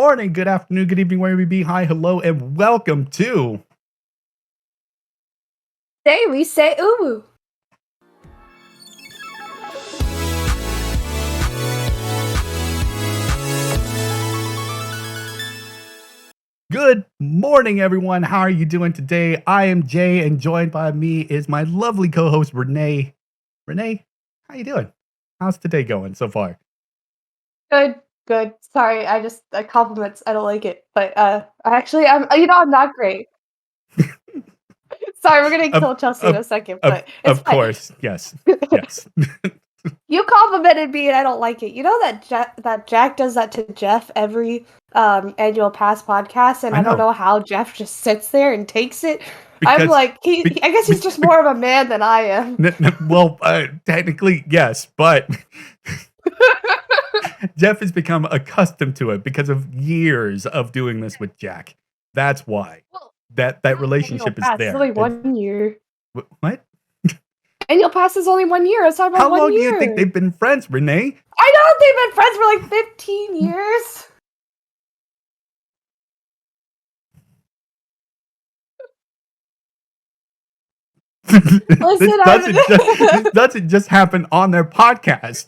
morning, good afternoon, good evening, wherever you be. Hi, hello, and welcome to Today we say UWU. Good morning, everyone. How are you doing today? I am Jay, and joined by me is my lovely co-host Rene. Rene, how you doing? How's today going so far? Good. Sorry, compliments. I don't like it, but I'm not great. Sorry, we're gonna kill Chelsea in a second, but it's of course, yes. You complimented me and I don't like it. You know that Jack does that to Jeff every annual pass podcast, and I don't know how Jeff just sits there and takes it. I'm like, I guess he's just more of a man than I am. Well, technically, yes, but Jeff has become accustomed to it because of years of doing this with Jack. That's why. That relationship is there. It's only 1 year. What? Annual pass is only 1 year. It's talking about 1 year. How long do you think they've been friends, Rene? I know they've been friends for like 15 years. This doesn't just happen on their podcast.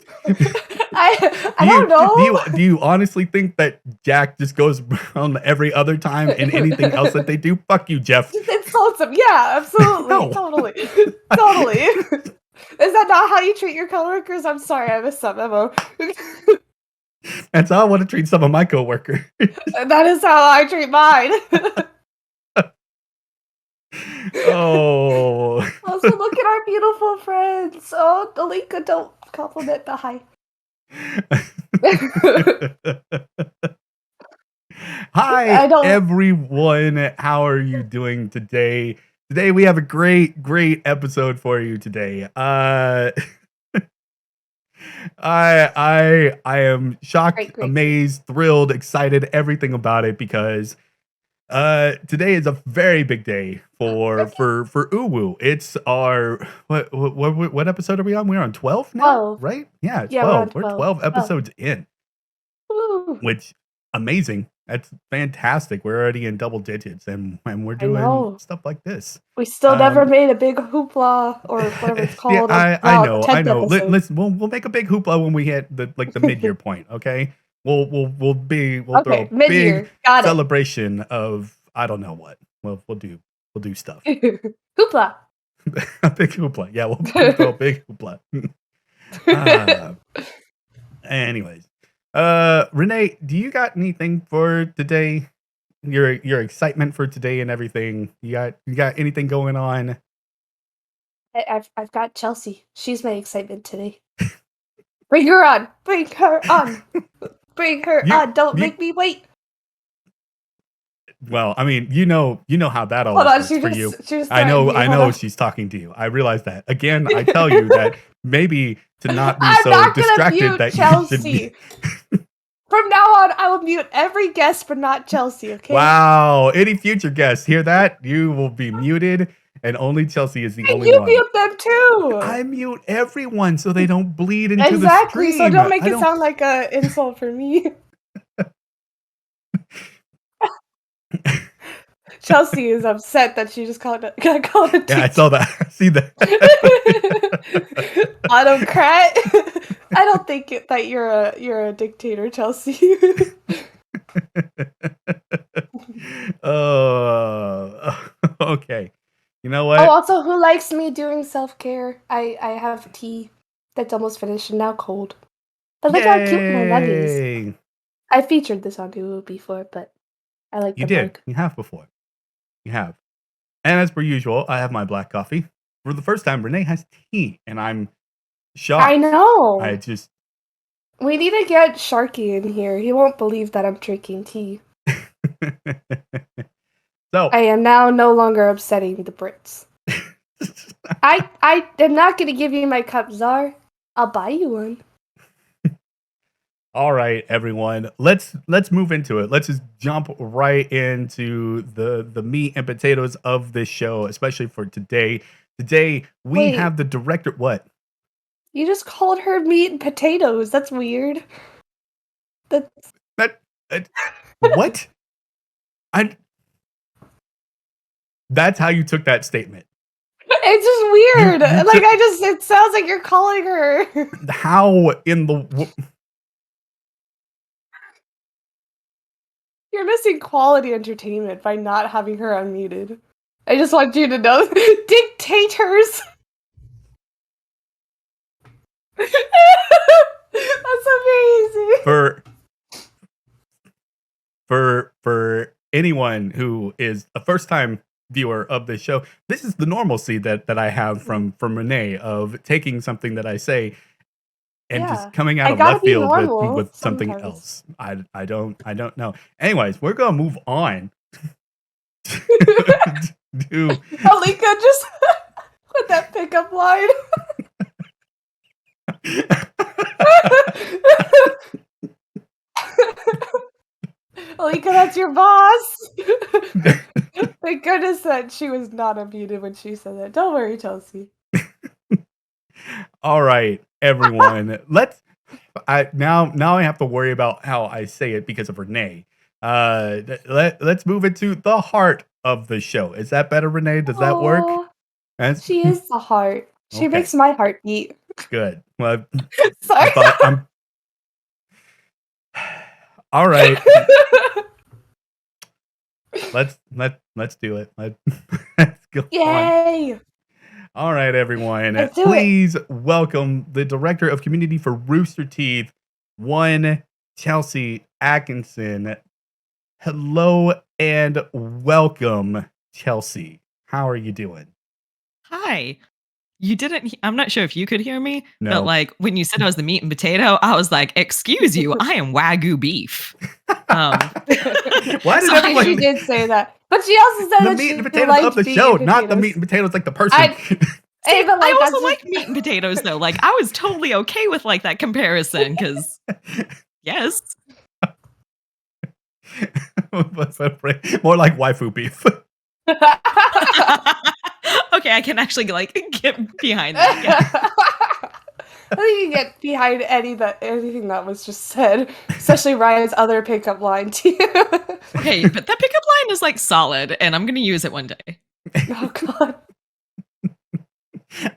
I don't know. Do you honestly think that Jack just goes around every other time and anything else that they do? Fuck you, Jeff. Just insults him. Yeah, absolutely. No. Totally. Is that not how you treat your coworkers? I'm sorry, I missed that memo. That's how I want to treat some of my coworkers. That is how I treat mine. Oh. Also, look at our beautiful friends. Oh, Alika, don't compliment the hi. Hi, everyone. How are you doing today? Today we have a great episode for you today. I am shocked, amazed, thrilled, excited, everything about it because today is a very big day for UWU. It's our what episode are we on? We're on 12 now, 12. right? Yeah, 12. We're 12 episodes in. Woo. Which amazing. That's fantastic. We're already in double digits and we're doing stuff like this. We still never made a big hoopla or whatever it's called. Yeah, I know. Listen, we'll make a big hoopla when we hit the mid-year point, okay? We'll throw a big celebration of I don't know what. We'll do stuff. Hoopla. A big hoopla. Yeah, we'll throw a big hoopla. Anyways, Rene, do you got anything for today? Your excitement for today and everything. You got anything going on? I've got Chelsea. She's my excitement today. Bring her on. Bring her on. Bring her on. Don't make me wait. Well, I mean, you know how that all works for you. I know she's talking to you. I realize that. Again, I tell you that maybe to not be so distracted that Chelsea. You should be. From now on, I will mute every guest, but not Chelsea, okay? Wow. Any future guests hear that? You will be muted, and only Chelsea is the only one. You mute them too. I mute everyone so they don't bleed into the stream. Exactly, so don't make it sound like an insult for me. Chelsea is upset that she just got called a Yeah, I saw that. I see that. Autocrat. I don't think that you're a dictator, Chelsea. Okay. You know what? Oh, also, who likes me doing self-care? I have tea that's almost finished and now cold. But look how cute my mug is. I featured this on UWU before, but I like the mug. You have before. You have. And as per usual, I have my black coffee. For the first time, Rene has tea, and I'm shocked. I know. We need to get Sharky in here. He won't believe that I'm drinking tea. So I am now no longer upsetting the Brits. I am not going to give you my cup, Czar. I'll buy you one. All right, everyone. Let's move into it. Let's just jump right into the meat and potatoes of this show, especially for today. Today we have the director. What? You just called her meat and potatoes. That's weird. What? That's how you took that statement. It's just weird. It sounds like you're calling her. How in the... You're missing quality entertainment by not having her unmuted. I just want you to know. Dictators! That's amazing! For anyone who is a first-time viewer of this show, this is the normalcy that I have from Rene of taking something that I say and just coming out of left field with something else. I don't know. Anyways, we're gonna move on to Alika just with that pickup line. Alika, that's your boss. Thank goodness that she was not unmuted when she said that. Don't worry, Chelsea. All right, everyone. Now I have to worry about how I say it because of Rene. Let's move into the heart of the show. Is that better, Rene? Does that work? She is the heart. She makes my heart beat. Good. Well, sorry. All right. Let's do it. Let's go. Yay! On. All right, everyone. Please welcome the director of community for Rooster Teeth, one Chelsea Atkinson. Hello and welcome, Chelsea. How are you doing? Hi. You didn't. I'm not sure if you could hear me, no. But like when you said I was the meat and potato, I was like, "Excuse you, I am Wagyu beef." Why did everyone? She did say that, but she also said the meat and potatoes of the show, not the meat and potatoes like the person. I also like meat and potatoes though. Like I was totally okay with like that comparison because yes. More like waifu beef. Okay, I can actually like get behind that. Yeah. I think you can get behind anything that was just said, especially Ryan's other pickup line too. Okay, but that pickup line is like solid, and I'm gonna use it one day. Oh god!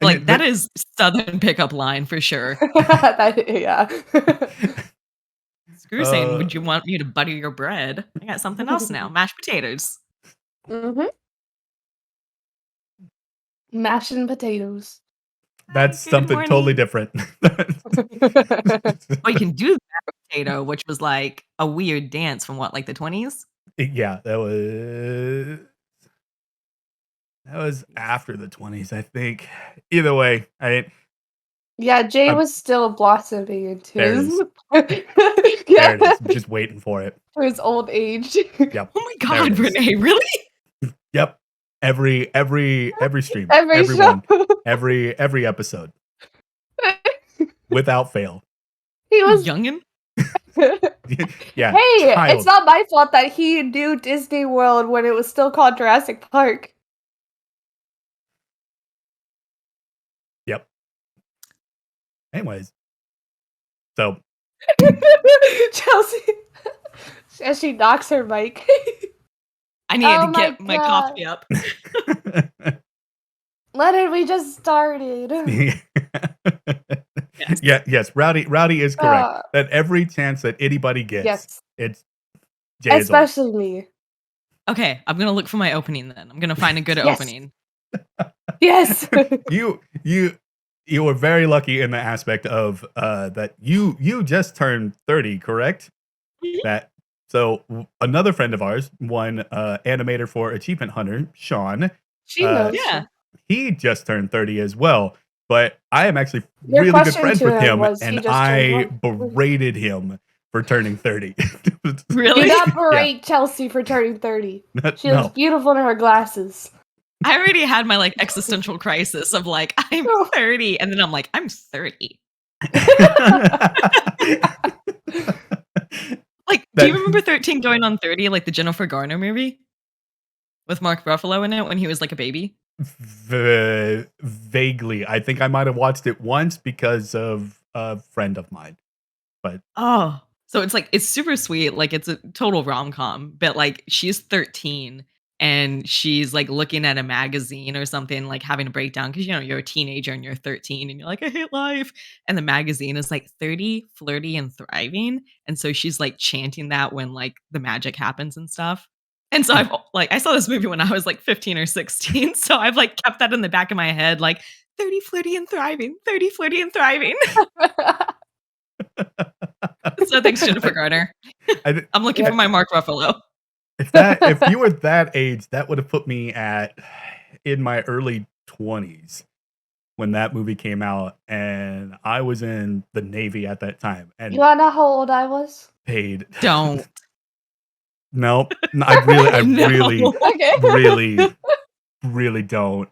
Like that is Southern pickup line for sure. Yeah. Screw saying, would you want me to butter your bread? I got something else now. Mashed potatoes. Mm-hmm. Mashing potatoes. That's something totally different. Well, you can do the mashed potato, which was like a weird dance from what, like the 20s? Yeah, that was after the 20s, I think. Either way, yeah, Jay was still blossoming into his. There it is. I'm just waiting for it. For his old age. Yep. Oh my god, Rene, really? Yep. Every stream, everyone, every episode, without fail. He was youngin'. Yeah. Hey, it's not my fault that he knew Disney World when it was still called Jurassic Park. Yep. Anyways, so Chelsea, as she knocks her mic. I needed to get my coffee up. Leonard, we just started. Yes. Rowdy is correct. That every chance that anybody gets, it's Jay. Especially me. Okay, I'm gonna look for my opening then. I'm gonna find a good opening. Yes. You were very lucky in the aspect of that you just turned 30, correct? Mm-hmm. So another friend of ours, one animator for Achievement Hunter, Sean. She knows. Yeah. He just turned 30 as well. But I am actually really good friends with him, and I berated him for turning 30. Really? Do not berate Chelsea for turning 30. She looks beautiful in her glasses. I already had my like existential crisis of like, I'm 30, and then I'm like, I'm 30. Like, do you remember 13 going on 30, like the Jennifer Garner movie? With Mark Ruffalo in it when he was like a baby? Vaguely. I think I might have watched it once because of a friend of mine. But So it's like, it's super sweet. Like it's a total rom-com, but like she's 13 and she's like looking at a magazine or something, like having a breakdown because you're a teenager and you're 13 and you're like, I hate life. And the magazine is like 30, flirty, and thriving. And so she's like chanting that when like the magic happens and stuff. And so I saw this movie when I was like 15 or 16. So I've like kept that in the back of my head, like 30, flirty, and thriving, 30, flirty, and thriving. So thanks, Jennifer Garner. I'm looking for my Mark Ruffalo. If you were that age, that would have put me in my early 20s when that movie came out, and I was in the Navy at that time. And you wanna know how old I was? Paid. Don't. Nope. I really, Okay. really don't.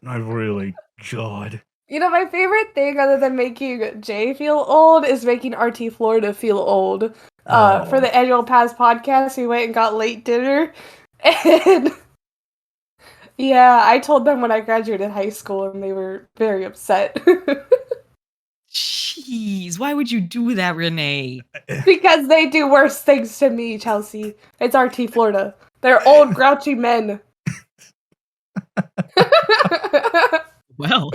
God. You know, my favorite thing, other than making Jay feel old, is making RT Florida feel old. For the annual pass podcast, we went and got late dinner, and yeah, I told them when I graduated high school, and they were very upset. Jeez, why would you do that, Rene? Because they do worse things to me, Chelsea. It's RT Florida. They're old, grouchy men. Well.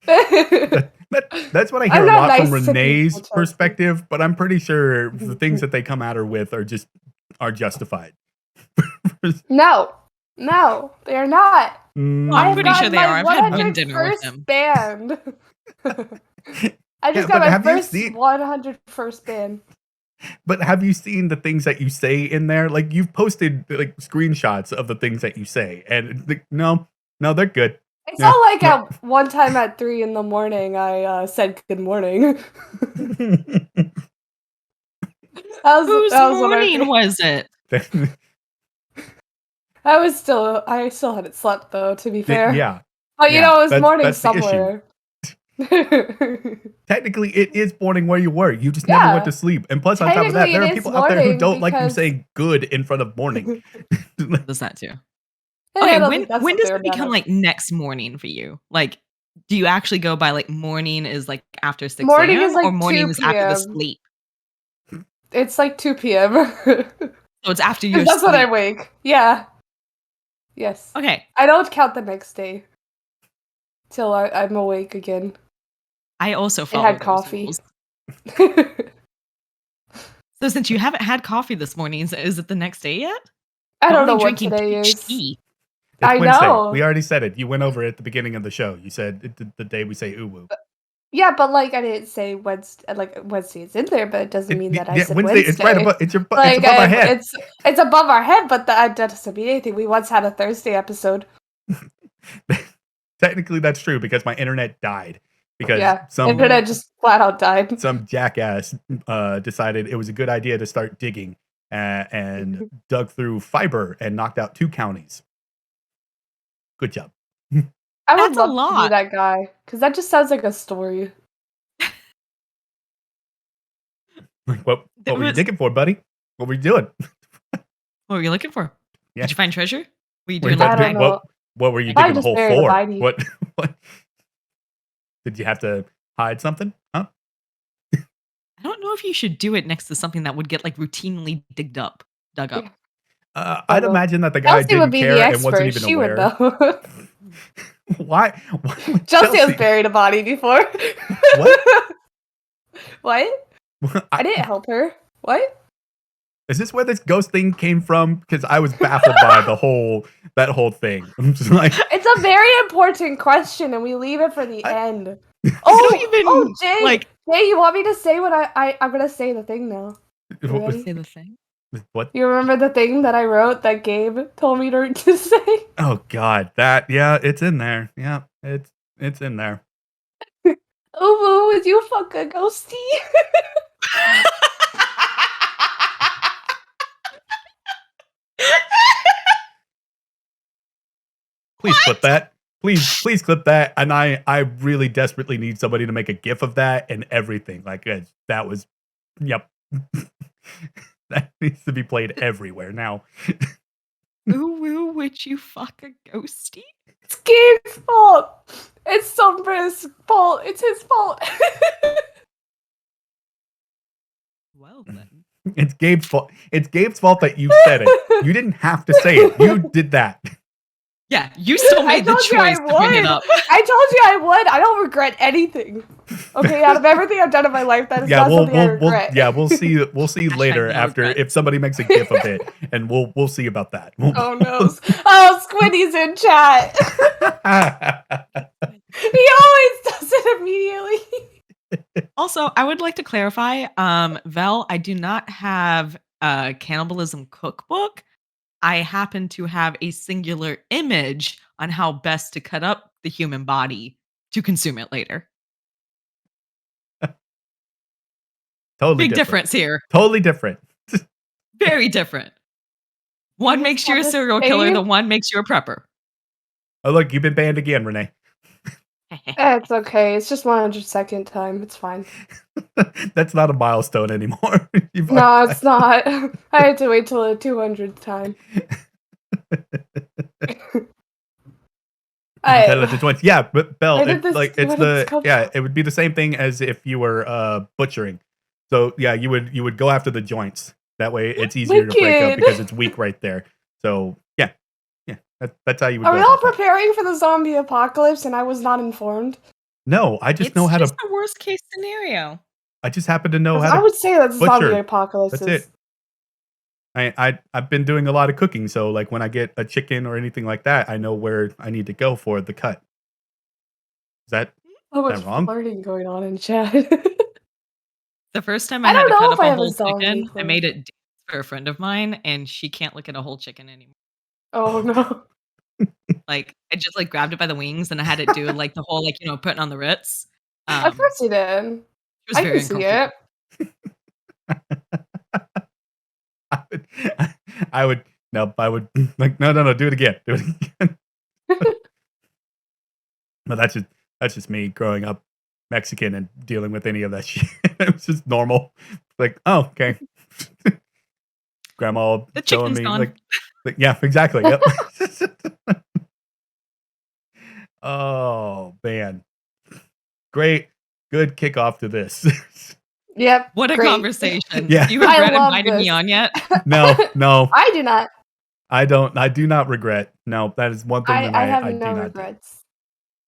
That's what I hear a lot from Renee's perspective, but I'm pretty sure the things that they come at her with are justified. No, they are not. I'm pretty sure they are. I've had one dinner with them. Band. I just got my first 101st band. But have you seen the things that you say in there? Like, you've posted like screenshots of the things that you say, and no, they're good. It's not like at one time at 3 a.m. I said good morning. Whose morning was it? I still hadn't slept though, to be fair. Yeah. But it was morning somewhere. Technically, it is morning where you were. You just never went to sleep. And plus, on top of that, there are people out there who don't like you saying good in front of morning. Does that too? Okay, when does it become like next morning for you? Like, do you actually go by like morning is like after 6 morning a.m. is like or morning 2 is after the sleep? It's like 2 p.m. So it's after your That's sleep. when I wake. Yeah. Yes. Okay. I don't count the next day till I'm awake again. I also had coffee. So since you haven't had coffee this morning, is it the next day yet? I don't know what today is. It's Wednesday. Know. We already said it. You went over it at the beginning of the show. You said the day we say UWU. Yeah, but like I didn't say Wednesday. Like Wednesday is in there, but it doesn't mean that I said Wednesday. It's right above. It's above our head. It's above our head, but that doesn't mean anything. We once had a Thursday episode. Technically, that's true because my internet died. Because internet just flat out died. Some jackass decided it was a good idea to start digging and dug through fiber and knocked out 2 counties. Good job. I would love to be that guy because that just sounds like a story. What were you digging for, buddy? What were you doing? What were you looking for? Yeah. Did you find treasure? Were you doing like what were you digging a hole for? What? Did you have to hide something? Huh? I don't know if you should do it next to something that would get like routinely dug up. I'd imagine that the guy didn't care and wasn't even aware. Know. Why Chelsea has buried a body before. What? What? I didn't help her. What? Is this where this ghost thing came from? Because I was baffled by that whole thing. I'm just like, it's a very important question, and we leave it for the end. Jay, Jay, you want me to say what I'm gonna say the thing now? Say the thing. What? You remember the thing that I wrote that Gabe told me to say? Oh God, it's in there. Yeah, it's in there. Oh, would you fuck a ghosty? Please clip that. Please clip that. And I really desperately need somebody to make a GIF of that and everything. Like that was, yep. That needs to be played everywhere now. Ooh, would you fuck a ghosty? It's Gabe's fault. It's Sombra's fault. It's his fault. Well then. It's Gabe's fault. It's Gabe's fault that you said it. You didn't have to say it. You did that. Yeah, you still made the choice to bring it up. I told you I would. I don't regret anything. Okay, out of everything I've done in my life, that is not something I regret. We'll see. We'll see later after if somebody makes a gif of it, and we'll see about that. Oh no! Oh, Squiddy's in chat. He always does it immediately. Also, I would like to clarify, Vel, I do not have a cannibalism cookbook. I happen to have a singular image on how best to cut up the human body to consume it later. Totally Big different. difference here. Totally different. Very different. One makes you a serial killer, the one makes you a prepper. Oh, look, you've been banned again, Renee. It's okay. It's just 102nd time. It's fine. That's not a milestone anymore. No, it's not. I had to wait till the 200th time. Yeah, but Belle, it would be the same thing as if you were butchering. So yeah, you would go after the joints. That way, it's easier to break up because it's weak right there. So yeah, that's how you would. Are we all preparing for the zombie apocalypse, and I was not informed? No, I just know how to. It's the worst case scenario. I just happen to know how to. I would say that's zombie apocalypse. That's it. I've been doing a lot of cooking, so like when I get a chicken or anything like that, I know where I need to go for the cut. Is that wrong? Flirting going on in chat. The first time I had to cut up a whole chicken, I made it for a friend of mine, and she can't look at a whole chicken anymore. Oh no. Like, I just like grabbed it by the wings and I had it do like the whole putting on the Ritz. Of course you did. It was very uncomfortable. I would like no, do it again. Do it again. But that's just me growing up Mexican and dealing with any of that shit. It was just normal. Like, oh, okay. Grandma showing me like yeah, exactly. Yep. Oh man. Great. Good kickoff to this. Yep. What a conversation. Yeah. Do you regret inviting me on yet? No. I do not. I do not regret. No, that is one thing that I have no regrets.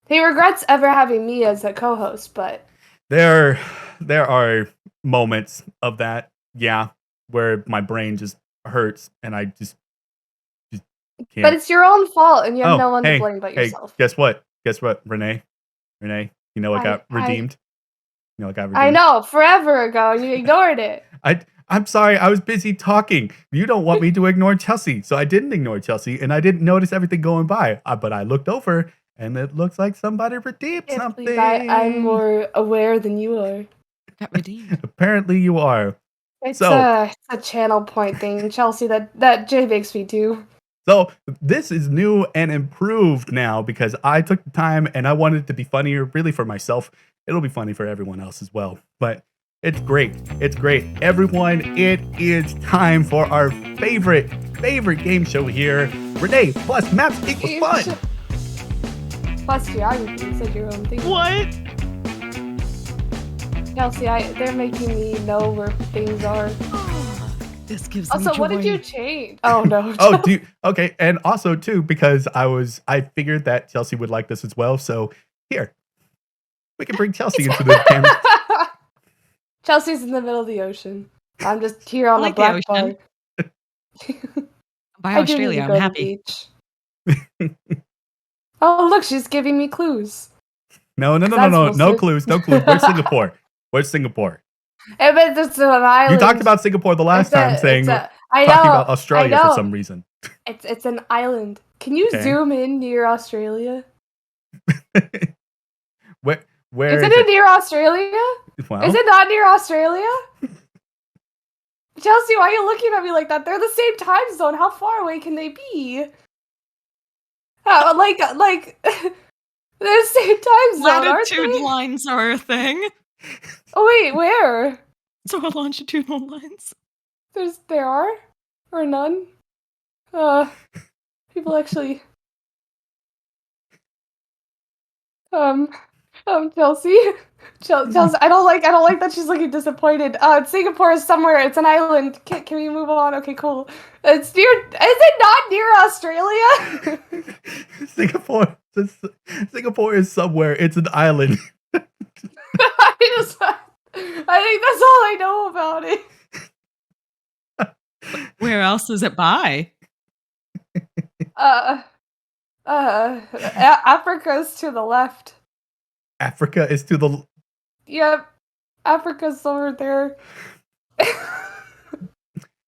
He regrets ever having me as a co-host, but there are moments of that, yeah, where my brain just hurts and I just can't. But it's your own fault and you have no one to blame but yourself. Guess what, Renee, you know what got redeemed? You know what got redeemed? I know, forever ago, and you ignored it. I'm sorry, I was busy talking. You don't want me to ignore Chelsea, so I didn't ignore Chelsea, and I didn't notice everything going by. But I looked over, and it looks like somebody redeemed something. I'm more aware than you are. Got redeemed. Apparently you are. It's a channel point thing, Chelsea, that Jay makes me do. So this is new and improved now because I took the time and I wanted it to be funnier, really for myself. It'll be funny for everyone else as well. But it's great. It's great. Everyone, it is time for our favorite game show here. Renee plus maps equals fun. Plus geography, you said your own thing. What? Chelsea, they're making me know where things are. This gives me joy. What did you change? Oh no. Okay, and also too because I figured that Chelsea would like this as well. So here, we can bring Chelsea into the camera. Chelsea's in the middle of the ocean. I'm just here on the black bar. By Australia, I'm happy. Oh look, she's giving me clues. No clues. Where's Singapore? It's an island. You talked about Singapore the last time, talking about Australia for some reason. It's an island. Can you zoom in near Australia? Where is it near Australia? Well, is it not near Australia? Chelsea, why are you looking at me like that? They're the same time zone. How far away can they be? Like they're the same time zone. Latitude lines are a thing. Oh wait, where? So are longitudinal lines. There are? Or none? People actually Chelsea. Chelsea, I don't like that she's looking disappointed. Singapore is somewhere. It's an island. Can we move on? Okay, cool. It's near. Is it not near Australia? Singapore is somewhere. It's an island. I think that's all I know about it. Where else is it by? Africa's to the left. Africa is to the. Yep, Africa's over there.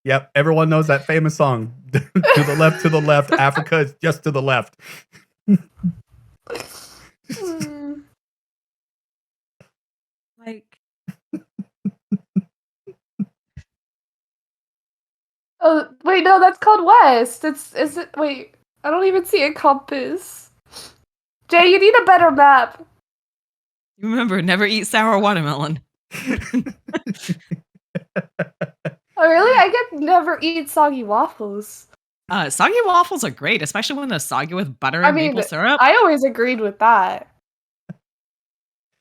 Yep, everyone knows that famous song. To the left. Africa is just to the left. Like. Oh wait, no, that's called west. Is it? Wait, I don't even see a compass. Jay, you need a better map. Remember, never eat sour watermelon. Oh really? I could never eat soggy waffles. Soggy waffles are great, especially when they're soggy with butter and maple syrup. I always agreed with that.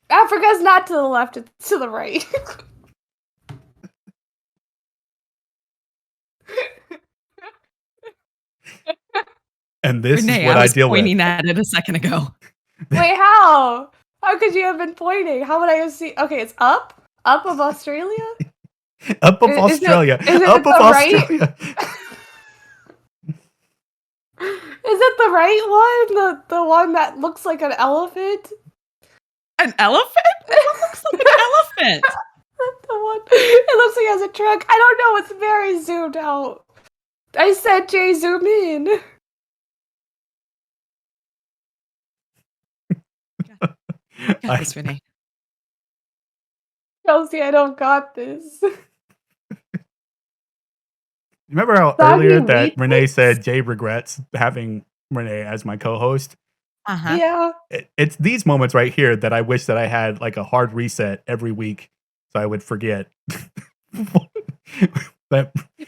Africa's not to the left, it's to the right. And this Rene, is what I deal with. I was pointing at it a second ago. Wait, how? How could you have been pointing? How would I have seen? Okay, it's up? Up of Australia? Up of Australia. Is it Up of Australia. Is it the right one? The one that looks like an elephant? An elephant? What looks like an elephant? The one. It looks like it has a trunk. I don't know. It's very zoomed out. I said, Jay, zoom in. Got this, Rene. Chelsea, I don't got this. Remember how earlier that Rene said Jay regrets having Rene as my co-host? Uh-huh. Yeah. It's these moments right here that I wish that I had like a hard reset every week so I would forget.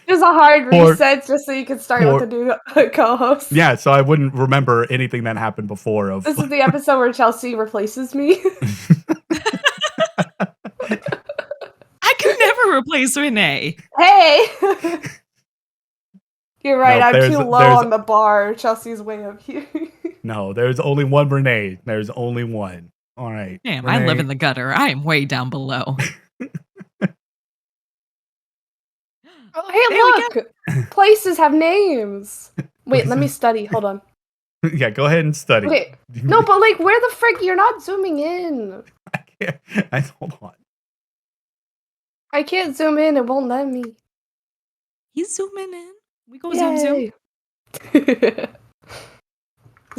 Just a hard reset just so you could start with a new co-host. Yeah, so I wouldn't remember anything that happened before. This is the episode where Chelsea replaces me. I could never replace Rene. Hey! You're right, I'm too low on the bar. Chelsea's way up here. No, there's only one Rene. There's only one. All right. Damn, Rene. I live in the gutter. I am way down below. Oh, hey, look! Places have names. Wait, let me study. Hold on. Yeah, go ahead and study. Okay. No, but like, where the frick? You're not zooming in. I can't. Hold on. I can't zoom in. It won't let me. He's zooming in. We go Yay.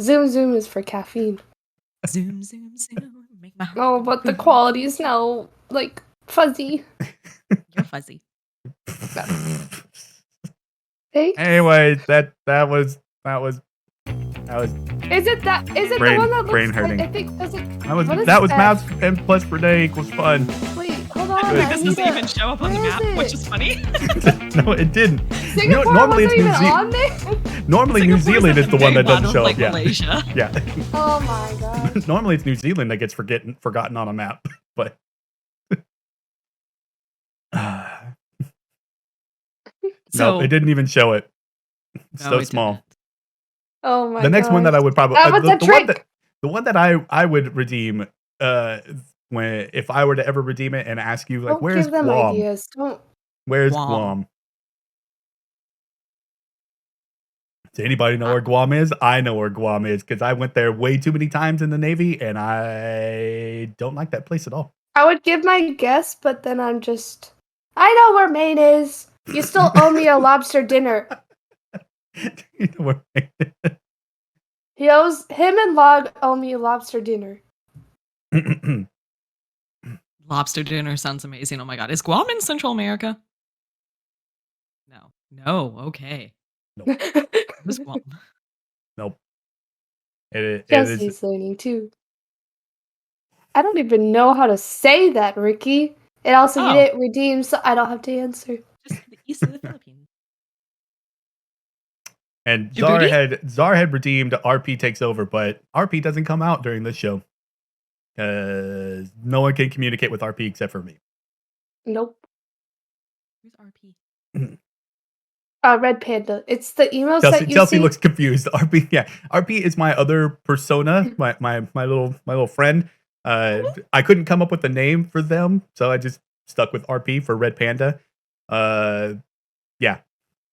Zoom is for caffeine. Zoom. Make my Oh, but the quality is now like fuzzy. You're fuzzy. Hey. Anyway, that was. Is it the one that looks brain hurting. like, I think that was maps and plus Rene equals fun. Wait, hold on. This doesn't even show up on the map, which is funny. No, it didn't. Singapore normally wasn't it's even on there? Normally New Zealand is the one that doesn't show up. Yeah. Malaysia. Yeah. Oh my god. Normally it's New Zealand that gets forgotten on a map, but no, it didn't even show it. It's so small. Didn't. Oh my god. The next one that I would probably the one that I would redeem if I were to ever redeem it and ask you like, where's give them Guam? ideas. Where's Guam? Does anybody know where Guam is? I know where Guam is because I went there way too many times in the Navy and I don't like that place at all. I would give my guess, but then I know where Maine is. You still owe me a lobster dinner. You know where Maine is. Him and Log owe me a lobster dinner. Lobster dinner sounds amazing. Oh my god. Is Guam in Central America? No. Okay. Nope. Where's Guam? Nope. Chelsea's learning too. I don't even know how to say that, Ricky. And also, you didn't redeem, so I don't have to answer. Just the east of the Philippines. And Czar had redeemed RP takes over, but RP doesn't come out during this show. No one can communicate with RP except for me. Nope. Who's RP? Red Panda. It's the emails Chelsea, that you Chelsea see. looks confused. RP, yeah. RP is my other persona, my little friend. I couldn't come up with a name for them, so I just stuck with RP for Red Panda. Yeah.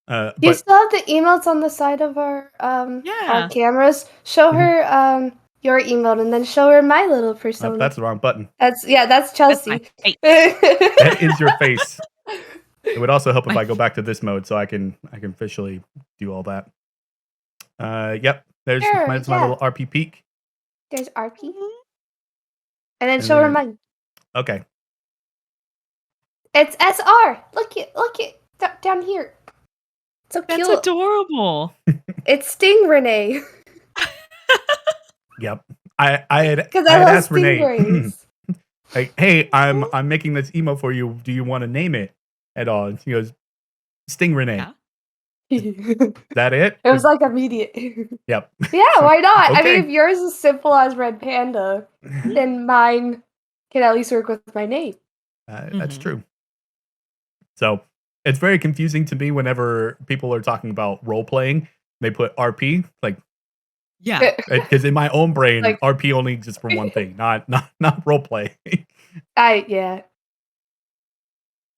You But still have the emails on the side of our Yeah. cameras. Show her your email and then show her my little persona. that's the wrong button. That's That's Chelsea. my face. That is your face. It would also help if I go back to this mode so I can officially do all that. Yep. There's Sure, my yeah. little RP peek. There's RP. And then show her mine. Okay. It's SR. Look it down here. So cute. That's adorable. It's Sting Rene. Yep. I had Because I love asked Rene, stingrays. like, hey, I'm making this emo for you. Do you want to name it at all? And she goes, Sting Rene. Yeah. Is that it? It was like immediate. Yep. Yeah, why not? I Okay. mean, if yours is simple as Red Panda, then mine can at least work with my name. That's true. So it's very confusing to me whenever people are talking about role playing. They put RP, like, Yeah. because in my own brain, Like- RP only exists for one thing, not role play. I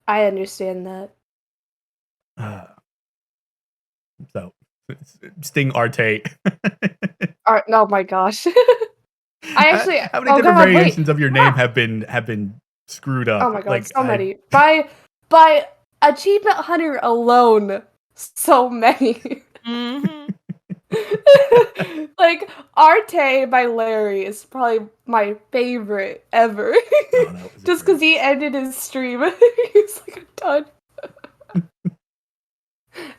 understand that. So Sting Arte. Oh my gosh. I actually How many different variations of your name Yeah. have been screwed up? Oh my god, Like, so many. By Achievement Hunter alone, so many. Mhm. Like Arte by Larry is probably my favorite ever. that was Just great. because he ended his stream. He's like, I'm done.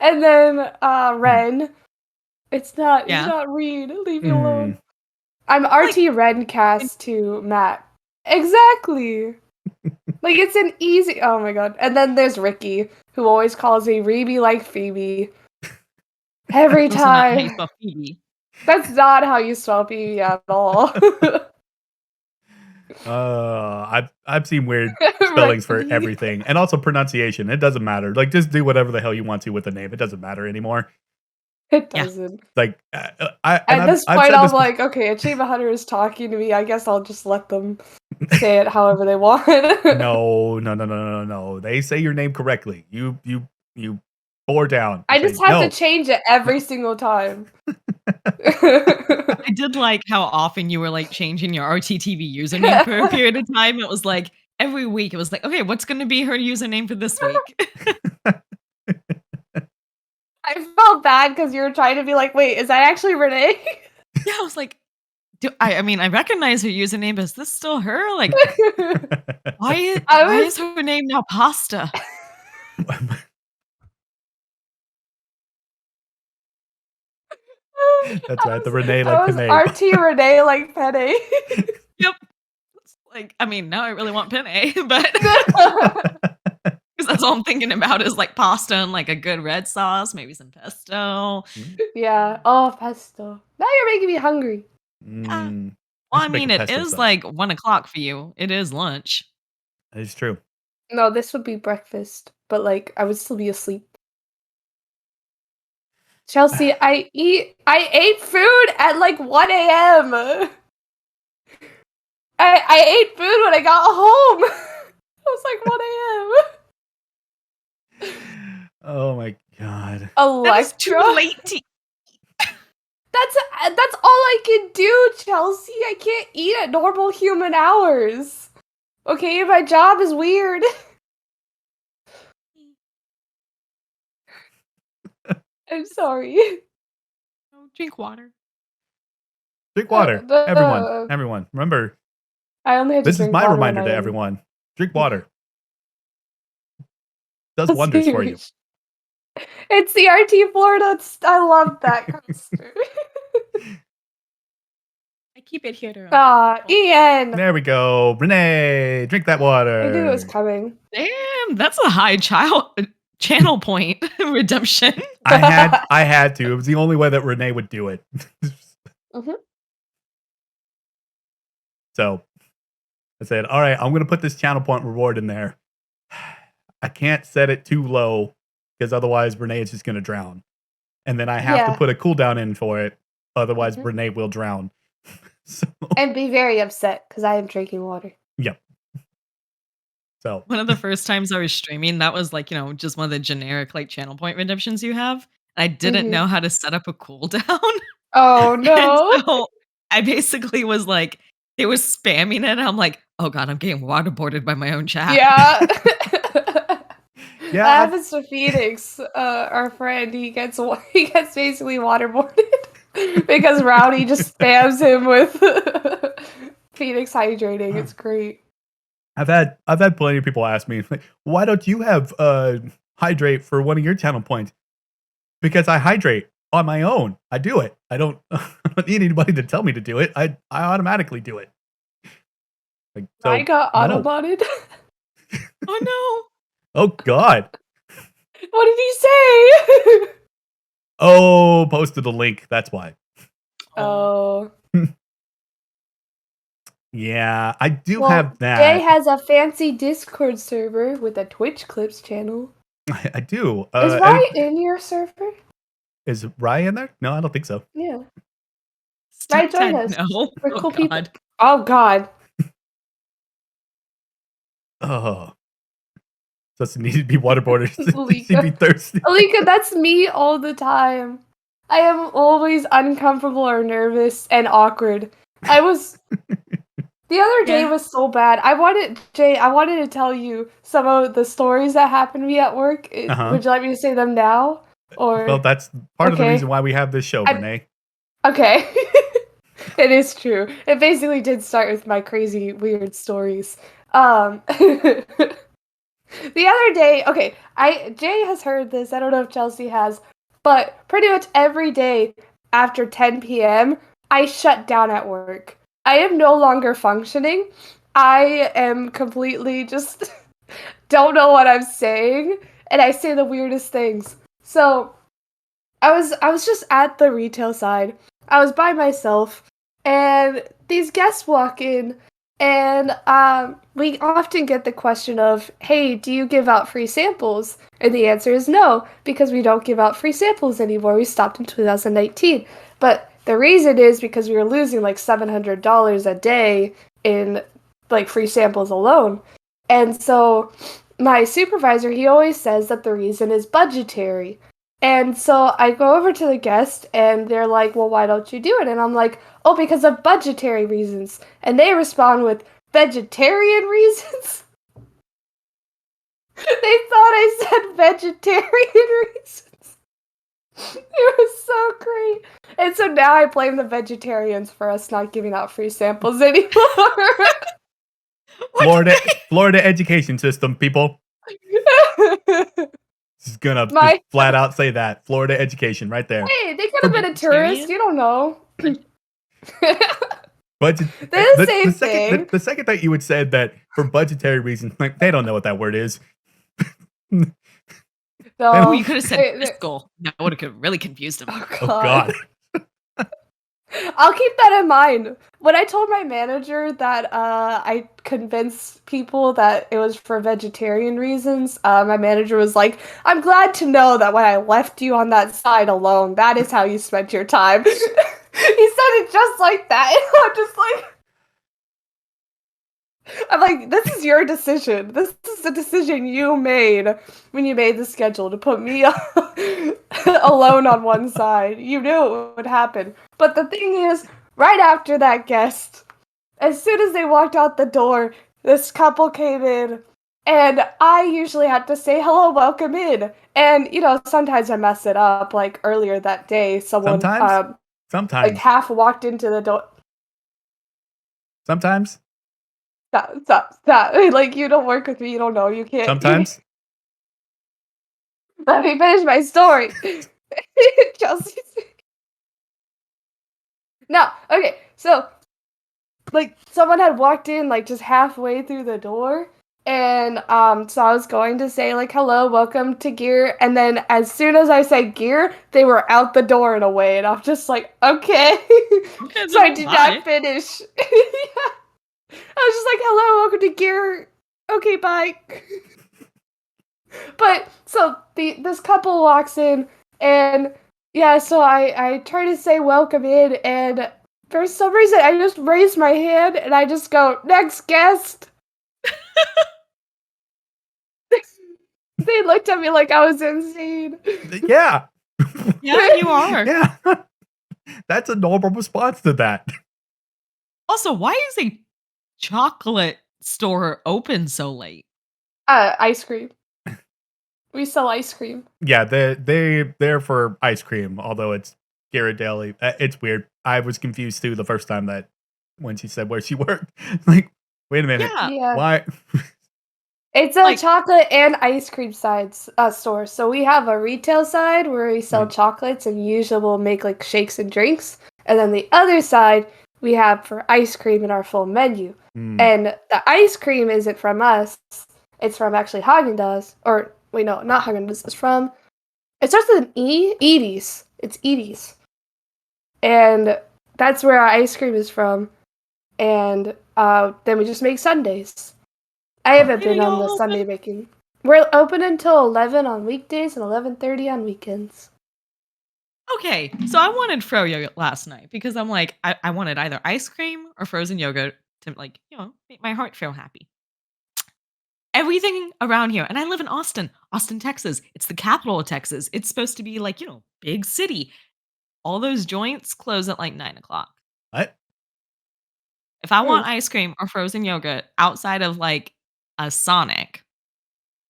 And then Ren. It's not Reed. Leave me alone. I'm RT Rencast to Matt. Exactly. Like it's an easy. Oh my god. And then there's Ricky, who always calls me Rebe like Phoebe. Every Those are not how you time. spell Phoebe. That's not how you spell Phoebe at all. I've seen weird spellings for Ricky. everything, and also pronunciation. It doesn't matter. Like, just do whatever the hell you want to with the name. It doesn't matter anymore. It Yeah. doesn't. Like, At this point, I'm like, okay, Achievement Hunter is talking to me. I guess I'll just let them say it however they want. No. They say your name correctly. You bore down. I You just say, have "No." to change it every single time. I did like how often you were like changing your RTTV username for a period of time. It was like every week it was like, okay, what's going to be her username for this week? I felt bad because you were trying to be like, wait, is that actually Renee? Yeah, I was like, I mean, I recognize her username, but is this still her? Like, why is her name now Pasta? That's right. The Renee like Penne. RT Renee like Penne. Yep. Like, I mean, now I really want penne, but because that's all I'm thinking about is like pasta and like a good red sauce, maybe some pesto. Yeah. Oh, pesto. Now you're making me hungry. Well, I mean, it is like 1 o'clock for you. It is lunch. That is true. No, this would be breakfast, but like I would still be asleep. Chelsea, I ate food at like 1 a.m. I ate food when I got home. It was like 1 a.m. Oh my god. That is too late to That's all I can do, Chelsea. I can't eat at normal human hours. Okay, my job is weird. I'm sorry. drink water. Drink water. Everyone. Remember, I only have to this is drink my water reminder when to I am- everyone. Drink water. Does wonders for you. It's the RT Florida. I love that coaster. I keep it here to Ian. There we go. Renee, drink that water. I knew it was coming. Damn, that's a high channel point redemption. I had to. It was the only way that Renee would do it. Mhm. So I said, all right, I'm going to put this channel point reward in there. I can't set it too low because otherwise Rene is just going to drown. And then I have to put a cooldown in for it. Otherwise Rene will drown. So. And be very upset because I am drinking water. Yep. So one of the first times I was streaming, that was like, just one of the generic like channel point redemptions you have. I didn't know how to set up a cooldown. Oh no. So I basically was like, they were spamming it. I'm like, oh god, I'm getting waterboarded by my own chat. Yeah. Yeah. That happens to Phoenix, our friend. He gets basically waterboarded because Rowdy just spams him with Phoenix hydrating. It's great. I've had plenty of people ask me, like, why don't you have hydrate for one of your channel points? Because I hydrate on my own. I do it. I don't need anybody to tell me to do it. I automatically do it. Like, so, I got autobotted. Oh no. Oh god. What did he say? Oh, posted a link. That's why. Oh. Yeah, I do have that. Jay has a fancy Discord server with a Twitch Clips channel. I do. Is Rye in your server? Is Rye in there? No, I don't think so. Yeah. Rye, join us. No. We're cool people. Oh god. Oh. Doesn't need to be waterboarded. She'd be thirsty. Alika, that's me all the time. I am always uncomfortable or nervous and awkward. The other day was so bad. I wanted to tell you some of the stories that happened to me at work. Would you like me to say them now? Or well, that's part of the reason why we have this show, Rene. Okay. It is true. It basically did start with my crazy, weird stories. The other day, okay, Jay has heard this. I don't know if Chelsea has, but pretty much every day after 10 p.m., I shut down at work. I am no longer functioning. I am completely just don't know what I'm saying, and I say the weirdest things. So, I was just at the retail side. I was by myself, and these guests walk in, and we often get the question of, hey, do you give out free samples? And the answer is no, because we don't give out free samples anymore. We stopped in 2019. But the reason is because we were losing like $700 a day in like free samples alone. And so my supervisor, he always says that the reason is budgetary. And so I go over to the guest and they're like, well, why don't you do it? And I'm like, oh, because of budgetary reasons. And they respond with vegetarian reasons. They thought I said vegetarian reasons. It was so great. And so now I blame the vegetarians for us not giving out free samples anymore. Florida education system, people. Just gonna just flat out say that. Florida education right there. Hey, they could have been a tourist. You don't know. But the second that you would said that for budgetary reasons, like they don't know what that word is. No, you could have said fiscal. That would have really confused him. Oh god. I'll keep that in mind. When I told my manager that I convinced people that it was for vegetarian reasons, my manager was like, I'm glad to know that when I left you on that side alone, that is how you spent your time. He said it just like that. And I'm like, this is your decision. This is the decision you made when you made the schedule to put me alone on one side. You knew it would happen. But the thing is, right after that guest, as soon as they walked out the door, this couple came in, and I usually had to say, hello, welcome in. And, sometimes I mess it up. Like, earlier that day, someone Sometimes. like half walked into the door. Sometimes. Stop. Like, you don't work with me, you don't know, you can't. Sometimes. Let me finish my story. Chelsea. No, okay, so, like, someone had walked in, like, just halfway through the door, and, so I was going to say, like, hello, welcome to Gear, and then as soon as I said Gear, they were out the door and away, and I'm just like, okay. So I did not finish. Yeah. was just like, hello, welcome to Gear. Okay, bye. But so this couple walks in, and yeah, so I try to say welcome in, and for some reason I just raise my hand and I just go, next guest. They looked at me like I was insane. Yeah. Yeah, you are. Yeah. That's a normal response to that. Also, why is a chocolate store open so late? Ice cream. We sell ice cream. Yeah, they're for ice cream, although it's Ghirardelli. It's weird. I was confused too the first time that when she said where she worked. Like, wait a minute. Yeah. Why? It's a chocolate and ice cream store. So we have a retail side where we sell chocolates and usually we'll make like shakes and drinks. And then the other side we have for ice cream in our full menu. And the ice cream isn't from us. It's from actually Haagen-Dazs. Or, wait, no, not Haagen-Dazs. It starts with an E. Edie's. It's Edie's. And that's where our ice cream is from. And then we just make sundaes. I haven't been on the Sunday making. We're open until 11 on weekdays and 11:30 on weekends. Okay, so I wanted froyo last night because I'm like, I wanted either ice cream or frozen yogurt to, like, make my heart feel happy. Everything around here, and I live in Austin, Texas. It's the capital of Texas. It's supposed to be like, big city. All those joints close at like 9:00. What? If I want ice cream or frozen yogurt outside of like a Sonic,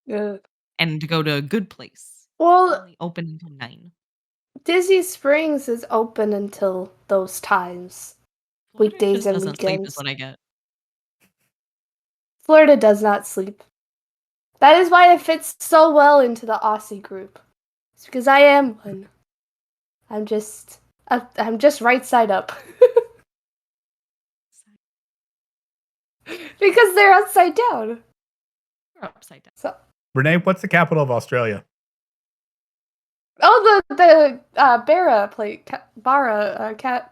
and to go to a good place, only open until 9. Disney Springs is open until those times, weekdays and weekends. Sleep is what I get. Florida does not sleep. That is why it fits so well into the Aussie group. It's because I am one. I'm just right side up. Because they're upside down. We're upside down. So, Rene, what's the capital of Australia? Oh, the Barra plate,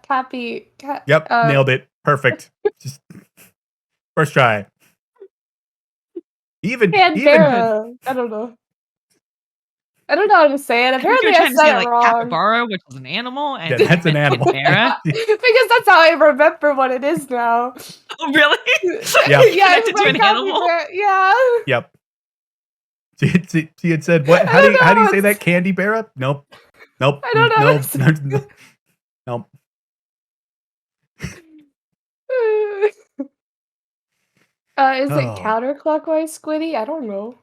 Cappy. Yep, nailed it. Perfect. Just first try. Canberra. I don't know. I don't know how to say it. Apparently, I said it wrong. Capybara, which is an animal, and that's an animal. Because that's how I remember what it is now. Oh, really? Yeah. Yeah, to an animal. Yeah. Yep. She had said, "What? How do you say that? Candy Barra? Nope. I don't know. Nope. Is it counterclockwise, Squiddy? I don't know.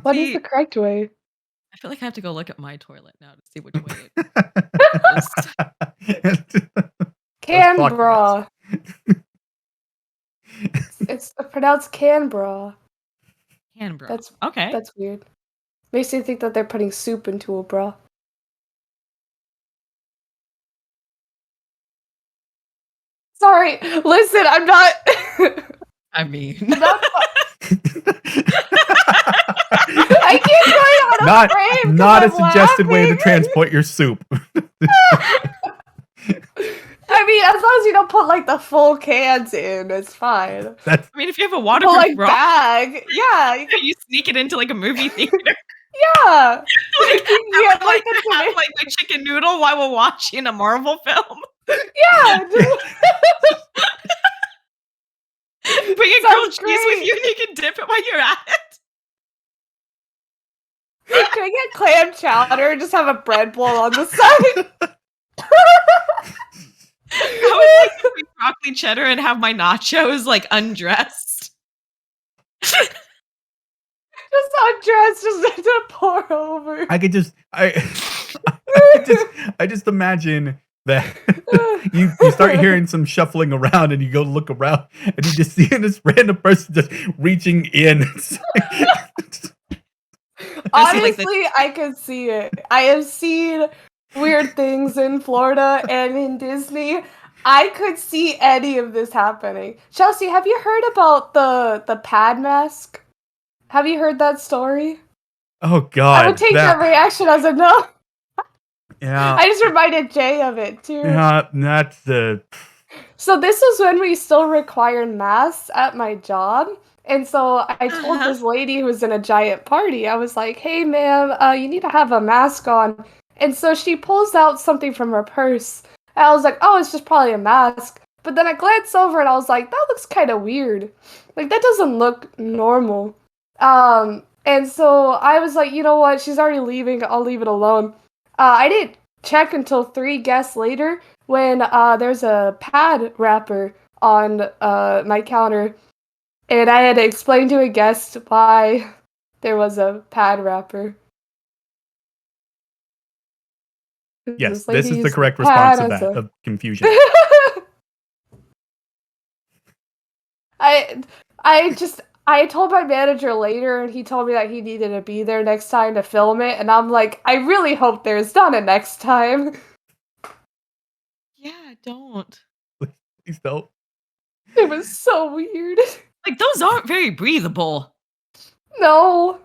What is the correct way? I feel like I have to go look at my toilet now to see which way it goes. Canberra. It's pronounced Canberra. Canberra. Okay. That's weird. Makes me think that they're putting soup into a bra. Sorry, listen, I'm not. I mean, I'm not. I keep going out of frame. Not a suggested way to transport your soup. I mean, as long as you don't put like the full cans in, it's fine. I mean, if you have a waterproof bag, yeah, you sneak it into like a movie theater. Yeah, you have like my chicken noodle while we're watching a Marvel film. Yeah. Bring a grilled cheese with you and you can dip it while you're at it. Can I get clam chowder and just have a bread bowl on the side? I would like to bring broccoli cheddar and have my nachos like undressed. Just undressed, just to pour over. I just imagine that you start hearing some shuffling around and you go look around and you just see this random person just reaching in. Honestly, I could see it. I have seen weird things in Florida and in Disney. I could see any of this happening. Chelsea, have you heard about the pad mask? Have you heard that story? Oh God! I would take your reaction as a no. Yeah. I just reminded Jay of it too. Yeah, that's the. So this was when we still required masks at my job. And so I told this lady who was in a giant party, I was like, hey, ma'am, you need to have a mask on. And so she pulls out something from her purse. And I was like, oh, it's just probably a mask. But then I glanced over and I was like, that looks kind of weird. Like, that doesn't look normal. And so I was like, you know what? She's already leaving. I'll leave it alone. I didn't check until 3 guests later when there's a pad wrapper on my counter. And I had to explain to a guest why there was a pad wrapper. Yes, this is the correct response to that, of confusion. I told my manager later, and he told me that he needed to be there next time to film it, and I'm like, I really hope there's not a next time. Yeah, don't. Please don't. It was so weird. Like, those aren't very breathable. No,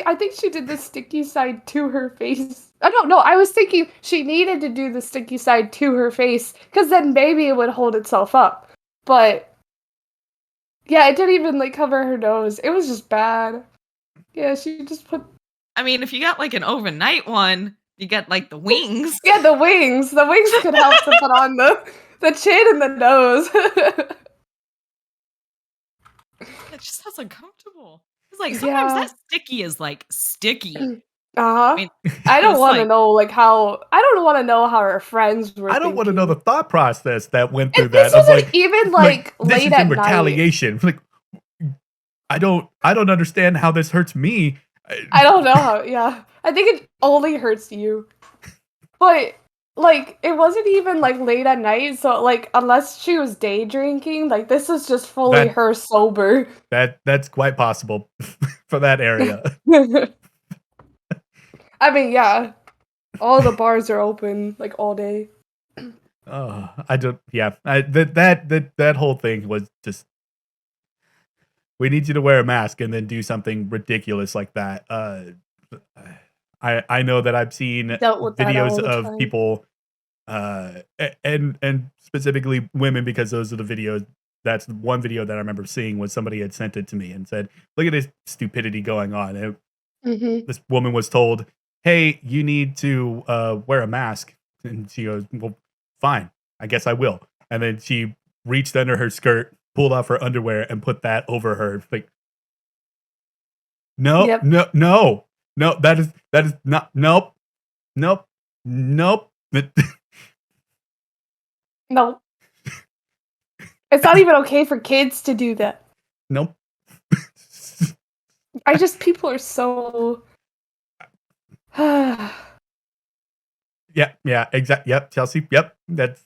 I think she did the sticky side to her face. I don't know. I was thinking she needed to do the sticky side to her face, because then maybe it would hold itself up. But yeah, it didn't even like cover her nose. It was just bad. Yeah, she just put. I mean, if you got like an overnight one, you get like the wings. Yeah, the wings. The wings could help to put on the chin and the nose. It just sounds uncomfortable. It's like sometimes that sticky is like sticky. I mean, I don't want to know like how. I don't want to know how her friends were. I don't want to know the thought process that went through this that. wasn't like, even like this late is at in retaliation. Night. Like, I don't understand how this hurts me. I don't know how. Yeah, I think it only hurts you. But like, it wasn't even like late at night. So like, unless she was day drinking, like this is just fully her sober. That's quite possible for that area. I mean, yeah, all the bars are open like all day. Oh, I don't. Yeah, that whole thing was just. We need you to wear a mask and then do something ridiculous like that. I know that I've seen videos of people, and specifically women, because those are the videos. That's one video that I remember seeing was somebody had sent it to me and said, "Look at this stupidity going on." And this woman was told, "Hey, you need to wear a mask," and she goes, "Well, fine, I guess I will." And then she reached under her skirt, pulled off her underwear, and put that over her. Like, no, no, that is not. Nope. Nope. It's not even okay for kids to do that. Nope. People are so. Yeah, exactly. Yep, Chelsea. Yep, that's.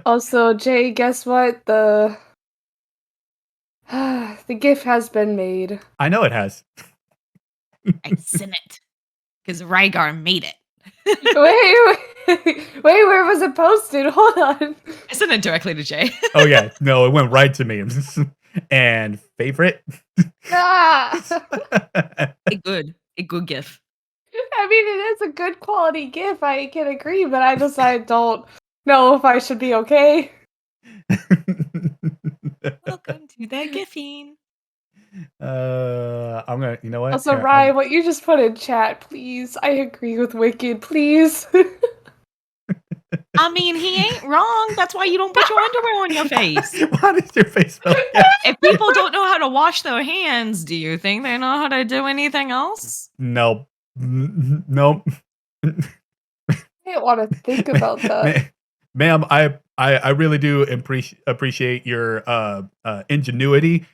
Also, Jay, guess what? The GIF has been made. I know it has. I sent it because Rygar made it. Wait, where was it posted? Hold on. I sent it directly to Jay. Oh yeah, no, it went right to me. And favorite? A good GIF. I mean, it is a good quality GIF. I can agree, but I don't know if I should be okay. Welcome to the GIFing. I'm gonna. You know what? Also, Ryan, what you just put in chat, please. I agree with Wicked, please. I mean, he ain't wrong. That's why you don't put your underwear on your face. Why does your face feel like that? If people don't know how to wash their hands, do you think they know how to do anything else? Nope. Nope. I didn't want to think about that. Ma'am, I really do appreciate your ingenuity.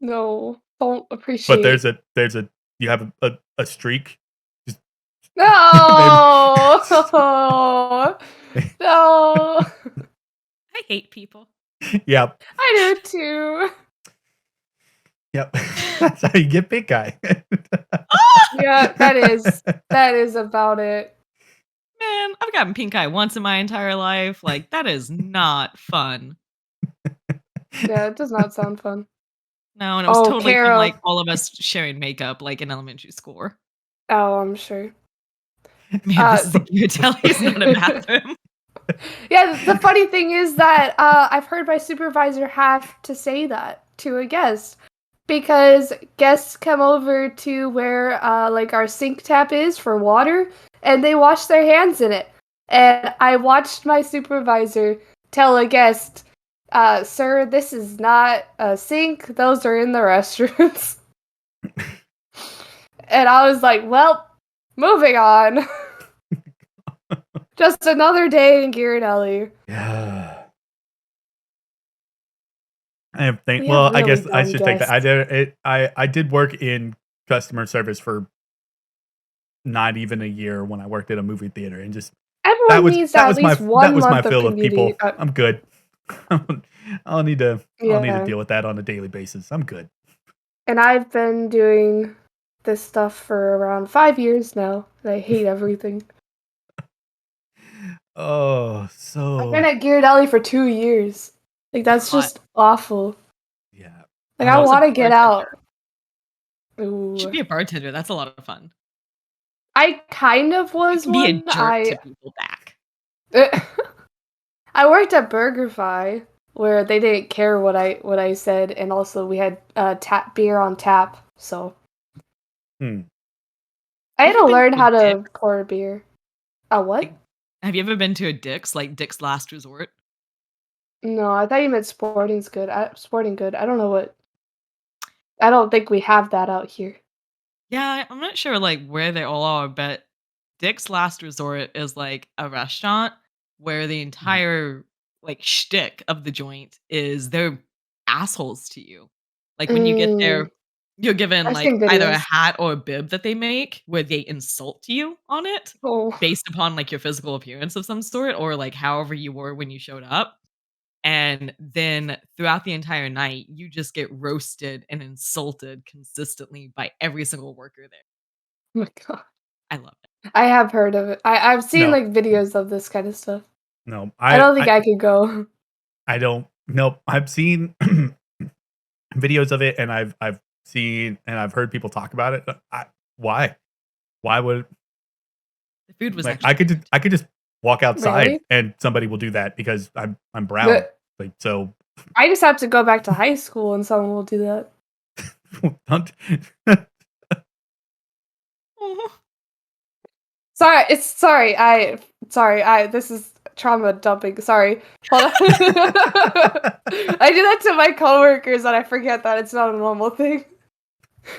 No, don't appreciate. But there's a you have a streak. No. No. I hate people. Yep. I do too. Yep. That's how you get pink eye. Yeah, that is about it. Man, I've gotten pink eye once in my entire life. Like, that is not fun. Yeah, it does not sound fun. No, and it was totally from, like, all of us sharing makeup, like, in elementary school. Oh, I'm sure. Man, this is a hotel. It's not a bathroom. Yeah, the funny thing is that I've heard my supervisor have to say that to a guest because guests come over to where like our sink tap is for water and they wash their hands in it. And I watched my supervisor tell a guest, sir, this is not a sink, those are in the restrooms. And I was like, well, moving on. Just another day in Ghirardelli. Yeah. Well, I guess I should take that. I did work in customer service for not even a year when I worked at a movie theater, and just everyone needs at least 1 month of fill of people. community. I'm good. I'll need to deal with that on a daily basis. I'm good. And I've been doing this stuff for around 5 years now, and I hate everything. Oh, I've been at Ghirardelli for 2 years. Like, that's just awful. Yeah. Like, I want to get out. Ooh. You should be a bartender. That's a lot of fun. I kind of was one. Be a jerk to people back. I worked at BurgerFi, where they didn't care what I said, and also we had beer on tap, so. I had to learn how to pour beer. What? Have you ever been to a Dick's, like Dick's Last Resort? No, I thought you meant Sporting Good. I don't know what. I don't think we have that out here. Yeah, I'm not sure like where they all are, but Dick's Last Resort is like a restaurant where the entire like shtick of the joint is they're assholes to you. Like when you get there, you're given like either a hat or a bib that they make where they insult you on it based upon like your physical appearance of some sort or like however you were when you showed up. And then throughout the entire night, you just get roasted and insulted consistently by every single worker there. Oh my god. I love it. I have heard of it. I've seen like videos of this kind of stuff. No, I don't think I could go. I don't. Nope. I've seen videos of it, and I've seen and I've heard people talk about it. Why? Why would the food was? Like, I could just walk outside and somebody will do that because I'm brown. Like so. I just have to go back to high school and someone will do that. Sorry. This is trauma dumping. Sorry. Hold on. I do that to my coworkers and I forget that it's not a normal thing.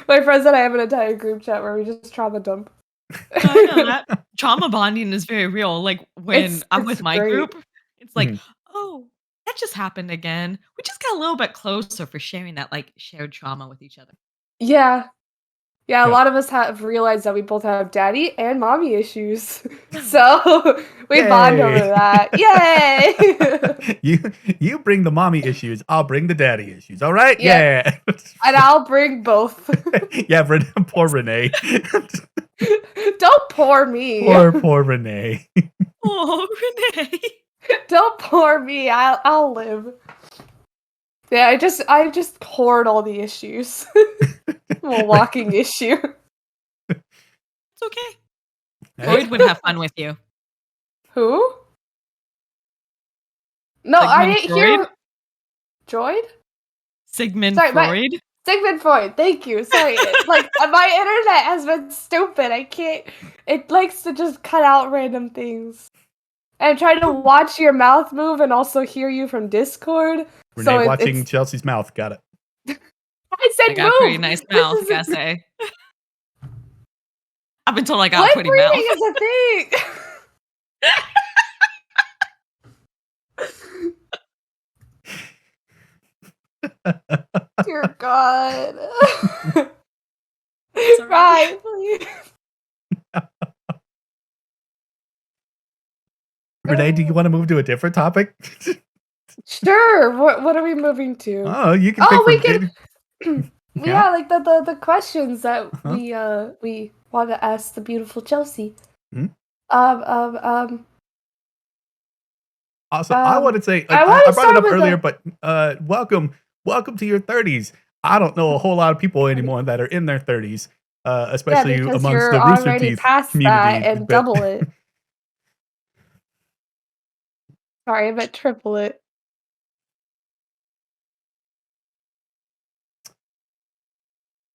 My friends and I have an entire group chat where we just trauma dump. I know that. Trauma bonding is very real. Like when I'm with my group, it's like, oh, that just happened again. We just got a little bit closer for sharing that like shared trauma with each other. Yeah. Yeah, a lot of us have realized that we both have daddy and mommy issues. So we bond over that. Yay! You bring the mommy issues, I'll bring the daddy issues. All right? Yeah. And I'll bring both. Yeah, poor Rene. Don't pour me. Poor Rene. Oh, Rene. Don't pour me. I'll live. Yeah, I just hoard all the issues. I'm a walking issue. It's okay. Floyd would have fun with you. Who? No, I didn't hear. Droid? Sigmund Freud? Sigmund Freud, thank you. Sorry. Like, my internet has been stupid. I can't. It likes to just cut out random things. And I'm trying to watch your mouth move and also hear you from Discord. Renee watching Chelsea's mouth. Got it. I said I got a pretty nice mouth, I gotta say. I've been told I got a pretty mouth. Lip reading is a thing! Dear God. Right, please. Renee, do you want to move to a different topic? Sure. What are we moving to? Oh, you can. Oh, we can. Yeah, like the questions that we want to ask the beautiful Chelsea. Also, I want to say I brought it up earlier, but welcome to your 30s. I don't know a whole lot of people anymore that are in their 30s, especially amongst the Rooster Teeth past community. That and double it. Sorry, I meant triplet.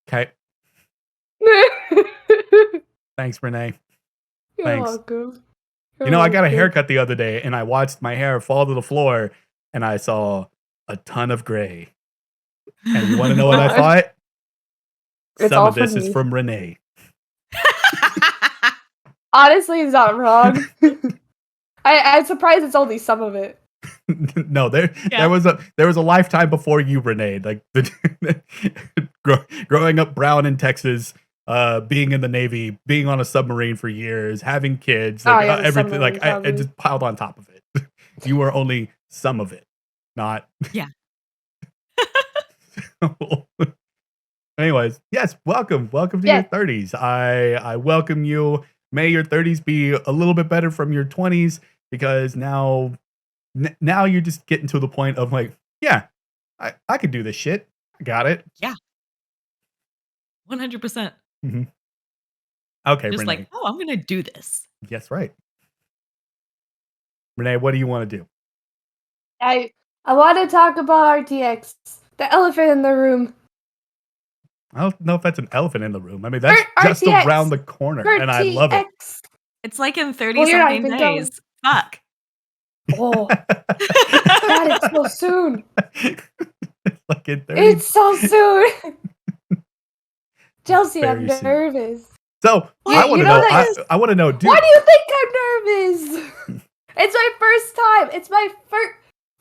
Okay. Thanks, Rene. You're Thanks. welcome. I got a haircut the other day, and I watched my hair fall to the floor, and I saw a ton of gray. And you want to know what I thought? Some of this is from Rene. Honestly, it's not wrong. I'm surprised it's only some of it. No, there was a lifetime before you, Rene. Like growing up brown in Texas, being in the Navy, being on a submarine for years, having kids, like everything. Like I just piled on top of it. You were only some of it, not. Yeah. Anyways, yes, welcome to your 30s. I welcome you. May your 30s be a little bit better from your 20s, because now you're just getting to the point of like, yeah, I could do this shit. I got it. Yeah. 100%. Mm-hmm. Okay, just Rene. like, oh, I'm going to do this. Yes, right. Rene, what do you want to do? I want to talk about RTX, the elephant in the room. I don't know if that's an elephant in the room. I mean, that's just RTX, around the corner, and I love it. It's like in 30-something days. Fuck. Oh, God, it's so soon. Like in 30. It's so soon. Chelsea, I'm nervous. So I want to know. I want to know. Why do you think I'm nervous? It's my first time. It's my first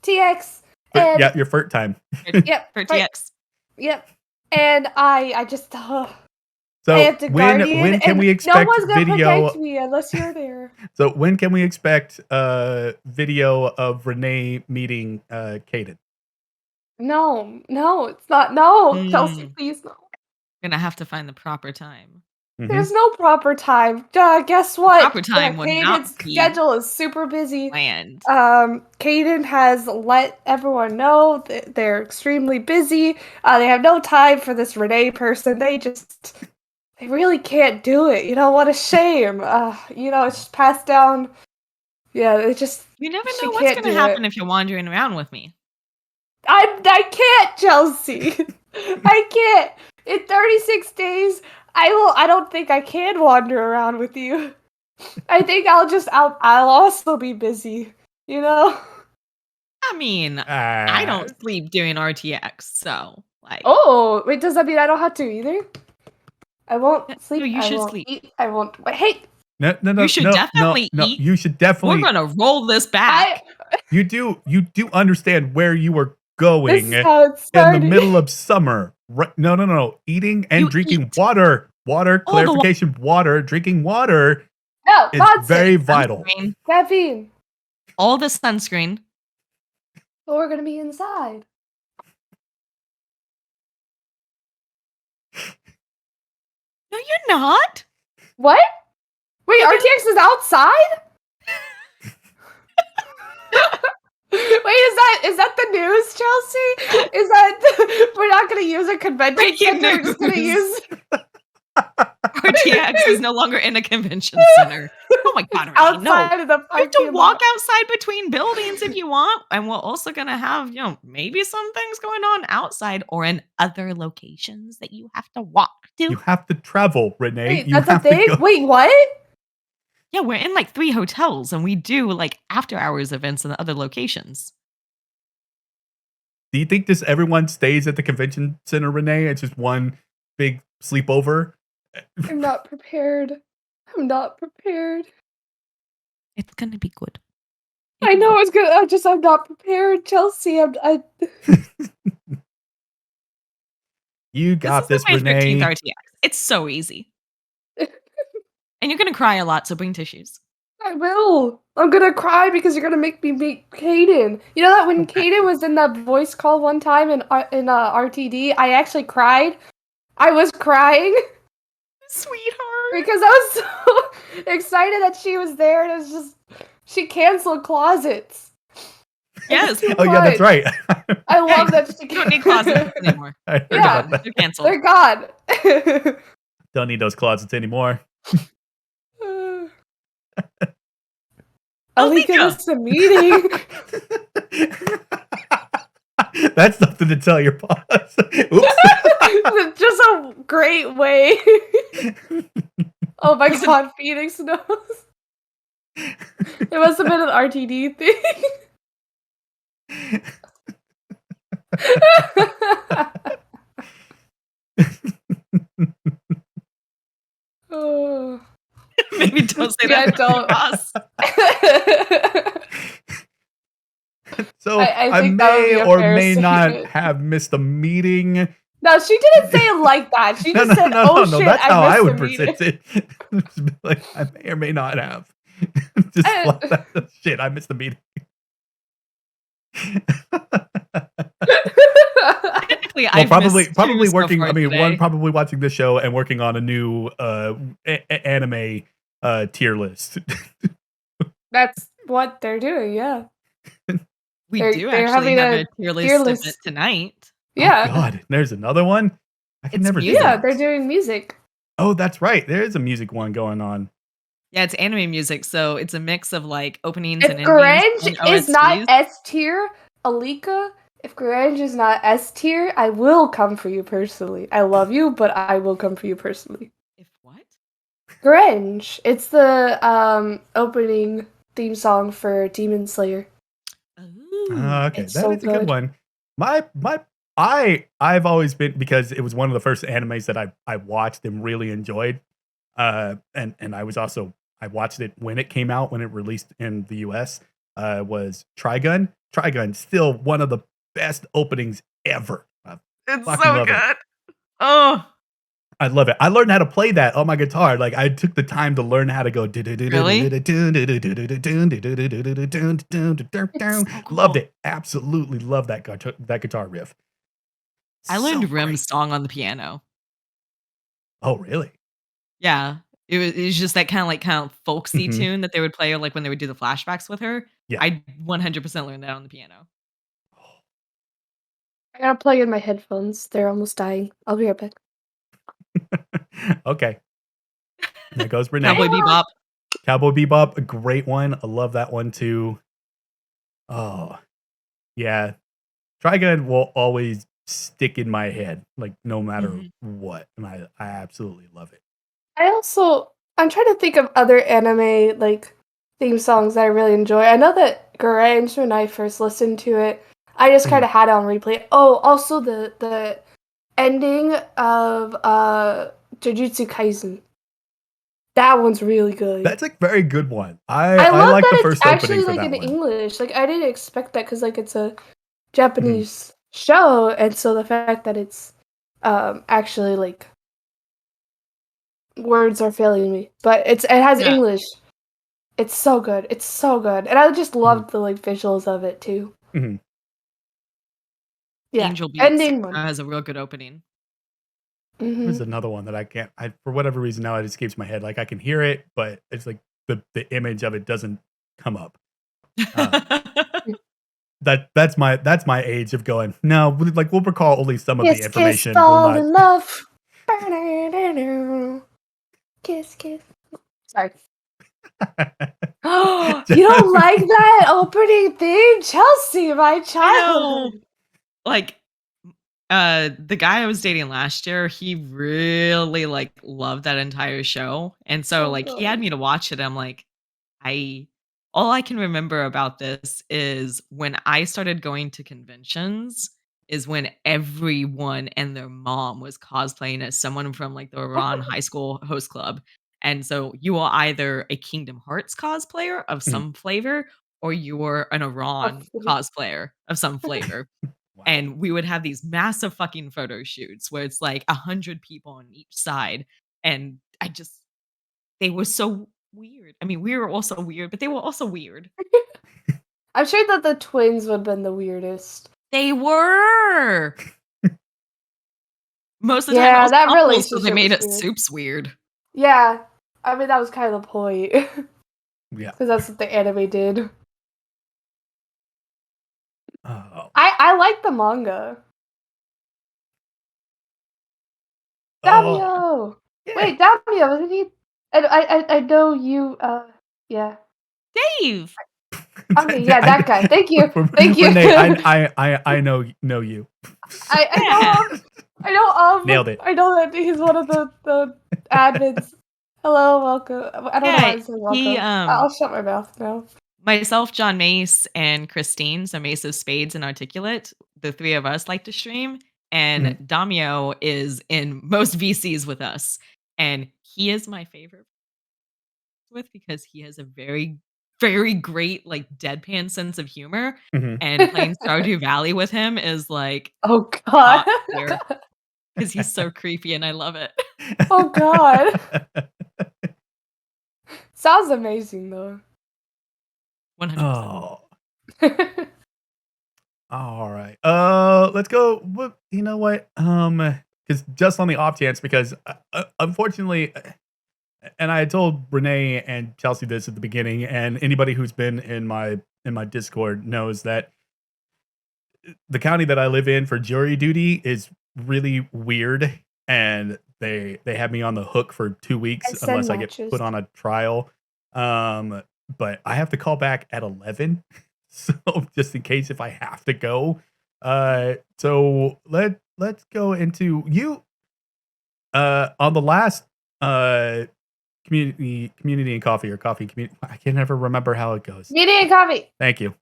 TX. Yeah, your first time. Yep, for TX. Yep. And I just. So I have to when can we expect no one's gonna video? Protect me unless you're there. So when can we expect video of Rene meeting Caden? No, it's not. No, Chelsea, please no. We're gonna have to find the proper time. Mm-hmm. There's no proper time. Guess what? Proper time would Caden's schedule is super busy. Planned. Caden has let everyone know that they're extremely busy. They have no time for this Rene person. They really can't do it. What a shame. It's just passed down. Yeah, it just. You never know what's gonna happen if you're wandering around with me. I can't, Chelsea. I can't. In 36 days, I don't think I can wander around with you. I think I'll also be busy, I mean, I don't sleep during RTX, so like. Oh, wait, does that mean I don't have to either? I won't sleep. No, you should sleep. Eat, I won't. Wait, hey. No. You should definitely eat. You should definitely. We're gonna roll this back. You do understand where you were going in the middle of summer. Right? No. Eating and drinking water. Water, clarification, water, drinking water is very vital. Caffeine. All the sunscreen. But we're going to be inside. No, you're not. What? Wait, RTX is outside? Wait, is that the news, Chelsea? Is that we're not going to use a convention center? We're just going to use RTX is no longer in a convention center. Oh my God! Outside of the you have to walk outside between buildings if you want, and we're also going to have maybe some things going on outside or in other locations that you have to walk to. You have to travel, Rene. Wait, that's a thing. Wait, what? Yeah, we're in like 3 hotels, and we do like after hours events in other locations. Do you think everyone stays at the convention center, Rene? It's just one big sleepover? I'm not prepared. It's gonna be good. I know it's good. I'm not prepared, Chelsea. You got this, Rene. RTX. It's so easy. And you're gonna cry a lot, so bring tissues. I will. I'm gonna cry because you're gonna make me meet Caden. You know that when Caden was in that voice call one time in RTD, I actually cried. I was crying. Sweetheart. Because I was so excited that she was there, and it was just she canceled closets. Yes. Oh yeah, that's right. I love that she don't need closets anymore. Yeah, they're canceled. They're gone. Don't need those closets anymore. Alika missed a meeting. That's something to tell your boss. Oops. Just a great way. Oh my god, Phoenix knows. It must have been an RTD thing. Oh. Maybe don't say that to your boss. So I may or may not have missed a meeting. No, she didn't say it like that. She just said, "Oh shit, that's how I would present it." Like I may or may not have. Just shit, I missed the meeting. Technically, well, probably working. I mean, one probably watching this show and working on a new anime tier list. That's what they're doing. Yeah, they're actually have a tier list of it tonight. Yeah. Oh God, there's another one. I can never. Yeah, they're doing music. Oh, that's right. There is a music one going on. Yeah, it's anime music, so it's a mix of like openings and endings. If Grange is not S tier, Alika, if Grange is not S tier, I will come for you personally. I love you, but I will come for you personally. If what? Grange. It's the opening theme song for Demon Slayer. Okay, that is a good one. I've always been, because it was one of the first animes that I watched and really enjoyed. And I watched it when it came out, when it released in the US, was Trigun. Trigun, still one of the best openings ever. It's so good. Oh, I love it. I learned how to play that on my guitar. Like I took the time to learn how to go. Really? Loved it. Absolutely loved that guitar riff. I learned Rim's song on the piano. Oh, really? Yeah. It was just that kind of folksy tune that they would play like when they would do the flashbacks with her. Yeah. I 100% learned that on the piano. I gotta plug in my headphones. They're almost dying. I'll be right back. Okay. There goes Rene. Cowboy Bebop. Cowboy Bebop, a great one. I love that one too. Oh, yeah. Trigun will always stick in my head, like no matter what. And I absolutely love it. I'm trying to think of other anime like theme songs that I really enjoy. I know that Grange, when I first listened to it, I just kind of had it on replay. Oh, also the ending of Jujutsu Kaisen. That one's really good. That's a very good one. I love like the first opening for that one. Actually, like in English, like I didn't expect that because like it's a Japanese show, and so the fact that it's actually like words are failing me, but it has English. It's so good. It's so good, and I just loved the like visuals of it too. Yeah, Angel Beats ending one has a real good opening. There's another one that I can't. For whatever reason now it escapes my head. Like I can hear it, but it's like the image of it doesn't come up. That's my age of going. No, like we'll recall only some of the information. Fall in love. Kiss. Sorry. You don't like that opening theme, Chelsea? My childhood. Like, the guy I was dating last year, he really like loved that entire show, and so like he had me to watch it. I'm like, all I can remember about this is when I started going to conventions is when everyone and their mom was cosplaying as someone from like the Iran High School Host Club. And so you are either a Kingdom Hearts cosplayer of some flavor or you're an Iran cosplayer of some flavor. Wow. And we would have these massive fucking photo shoots where it's like 100 people on each side. And they were so weird. I mean, we were also weird, but they were also weird. I'm sure that the twins would have been the weirdest. They were. Most of the time, yeah, that relationship. So they made it soups weird. Yeah, I mean that was kind of the point. Yeah, because that's what the anime did. Oh. I like the manga. Damio! Yeah. Wait, Damio, wasn't he? I know you, yeah. Dave. Okay, yeah, that guy. Thank you. Thank you. Rene, I know you. I know Nailed it. I know that he's one of the admins. Hello, welcome. I don't know why Yeah, I'm saying he, welcome. I'll shut my mouth now. myself, John Mace, and Christine, so Mace of Spades and Articulate, the 3 of us like to stream, and Mhm. Damio is in most VCs with us, and he is my favorite with because he has a very, very great, like, deadpan sense of humor, Mhm. and playing Stardew Valley with him is, like, Oh god. top tier because he's so creepy and I love it. Oh god. Sounds amazing though. 100%. Oh. All right. Let's go. What you know what? Because just on the off chance, because unfortunately, and I had told Renee and Chelsea this at the beginning, and anybody who's been in my Discord knows that the county that I live in for jury duty is really weird, and they have me on the hook for 2 weeks I send unless I get matches. put on a trial. But I have to call back at 11, so just in case if I have to go. So let's go into you. On the last community and coffee or coffee community. I can never remember how it goes. Meeting and coffee. Thank you.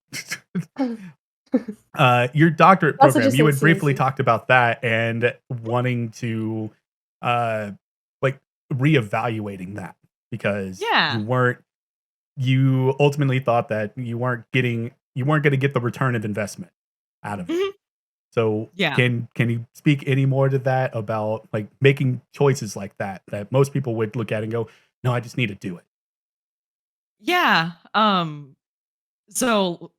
Your doctorate Also program, just you say had briefly CNC. talked about that and wanting to like reevaluating that because Yeah. you ultimately thought that you weren't going to get the return of investment out of it. Mhm. So Yeah. can you speak any more to that about like making choices like that most people would look at and go, no, I just need to do it. Yeah, so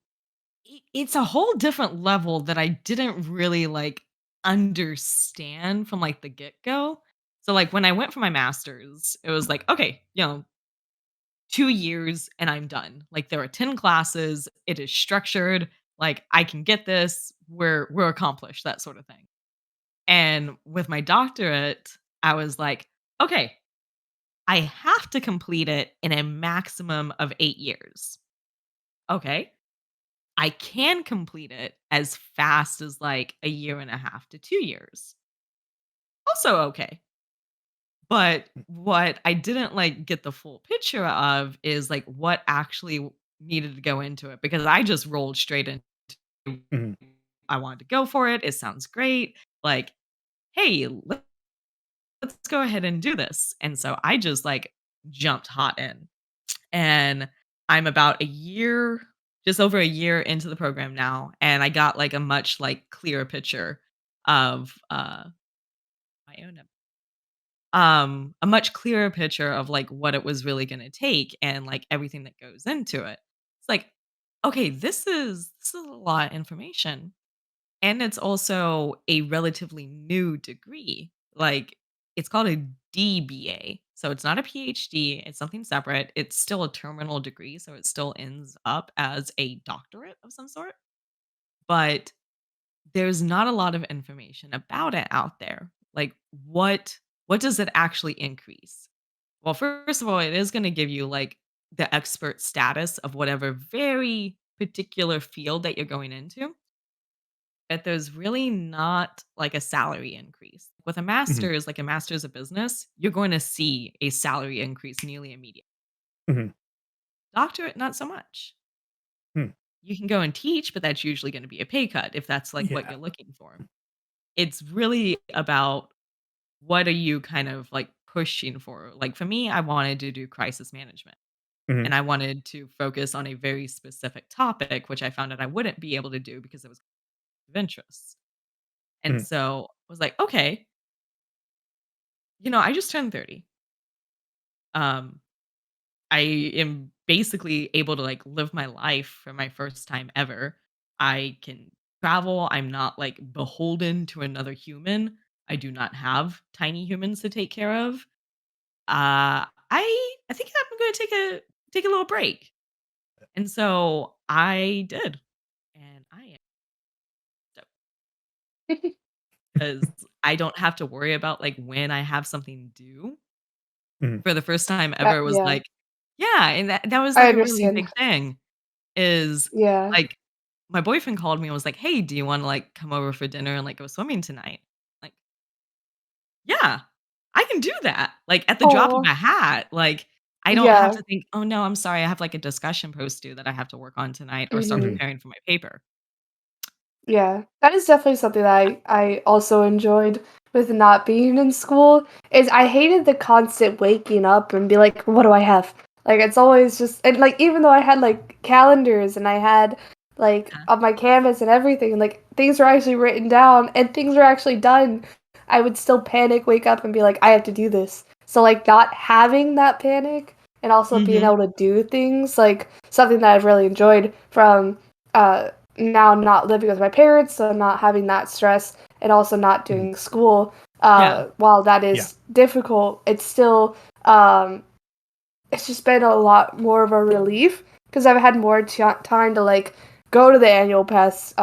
it's a whole different level that I didn't really, like, understand from, like, the get-go. So, like, when I went for my master's, it was like, "Okay, 2 years and I'm done." Like, there are 10 classes, it is structured, like, I can get this, we're accomplished, that sort of thing. And with my doctorate, I was like, "Okay, I have to complete it in a maximum of 8 years." Okay. I can complete it as fast as, like, a year and a half to 2 years. Also okay. But what I didn't, like, get the full picture of is, like, what actually needed to go into it because I just rolled straight into Mhm. I wanted to go for it, it sounds great, like, "Hey, let's go ahead and do this." And so I just, like, jumped hot in. And I'm about a year just over a year into the program now, and I got, like, a much, like, clearer picture of, my own a much clearer picture of, like, what it was really gonna take and, like, everything that goes into it. It's like, "Okay, this is a lot of information." And it's also a relatively new degree. Like, it's called a DBA. So it's not a PhD, it's something separate. It's still a terminal degree, so it still ends up as a doctorate of some sort. But there's not a lot of information about it out there. Like what does it actually increase? Well, first of all, it is going to give you like the expert status of whatever very particular field that you're going into, that there's really not like a salary increase. With a Mhm. master's, like a master's of business, you're going to see a salary increase nearly immediate. Mhm. Doctorate, not so much. Hmm. You can go and teach, but that's usually going to be a pay cut if that's like what Yeah. you're looking for. It's really about what are you kind of like pushing for. Like for me, I wanted to do crisis management Mhm. and I wanted to focus on a very specific topic, which I found out I wouldn't be able to do because it was of interest. And Mhm. so I was like, okay, I just turned 30. Um, I am basically able to like live my life for my first time ever. I can travel. I'm not like beholden to another human. I do not have tiny humans to take care of. I think I'm going to take a little break. And so I did. And I am stoked because I don't have to worry about like when I have something due. Mhm. For the first time That ever, it was yeah. like Yeah, and that was, I like, a really understand. big thing, is, Yeah. like, my boyfriend called me and was like, "Hey, do you wanna, like, come over for dinner and, like, go swimming tonight?" Like, "Yeah, I can do that." Like, at the drop of Oh, a hat, like, I don't have yeah. to think, "Oh, no, I'm sorry, I have, like, a discussion post due that I have to work on tonight or start Mhm. Mhm. preparing for my paper." Yeah, that is definitely something that I also enjoyed with not being in school, is I hated the constant waking up and be like, "What do I have?" Like, it's always just and, like, even though I had, like, calendars and I had, like, Yeah. on my canvas and everything, and, like, things were actually written down and things were actually done, I would still panic, wake up, and be like, "I have to do this." So, like, not having that panic and also being Mhm. able to do things, like, something that I've really enjoyed from, uh now not living with my parents, so not having that stress and also not Mhm. doing school. Yeah. While that Yeah. is difficult, it's still it's just been a lot more of a relief because I've had more time to like go to the annual pass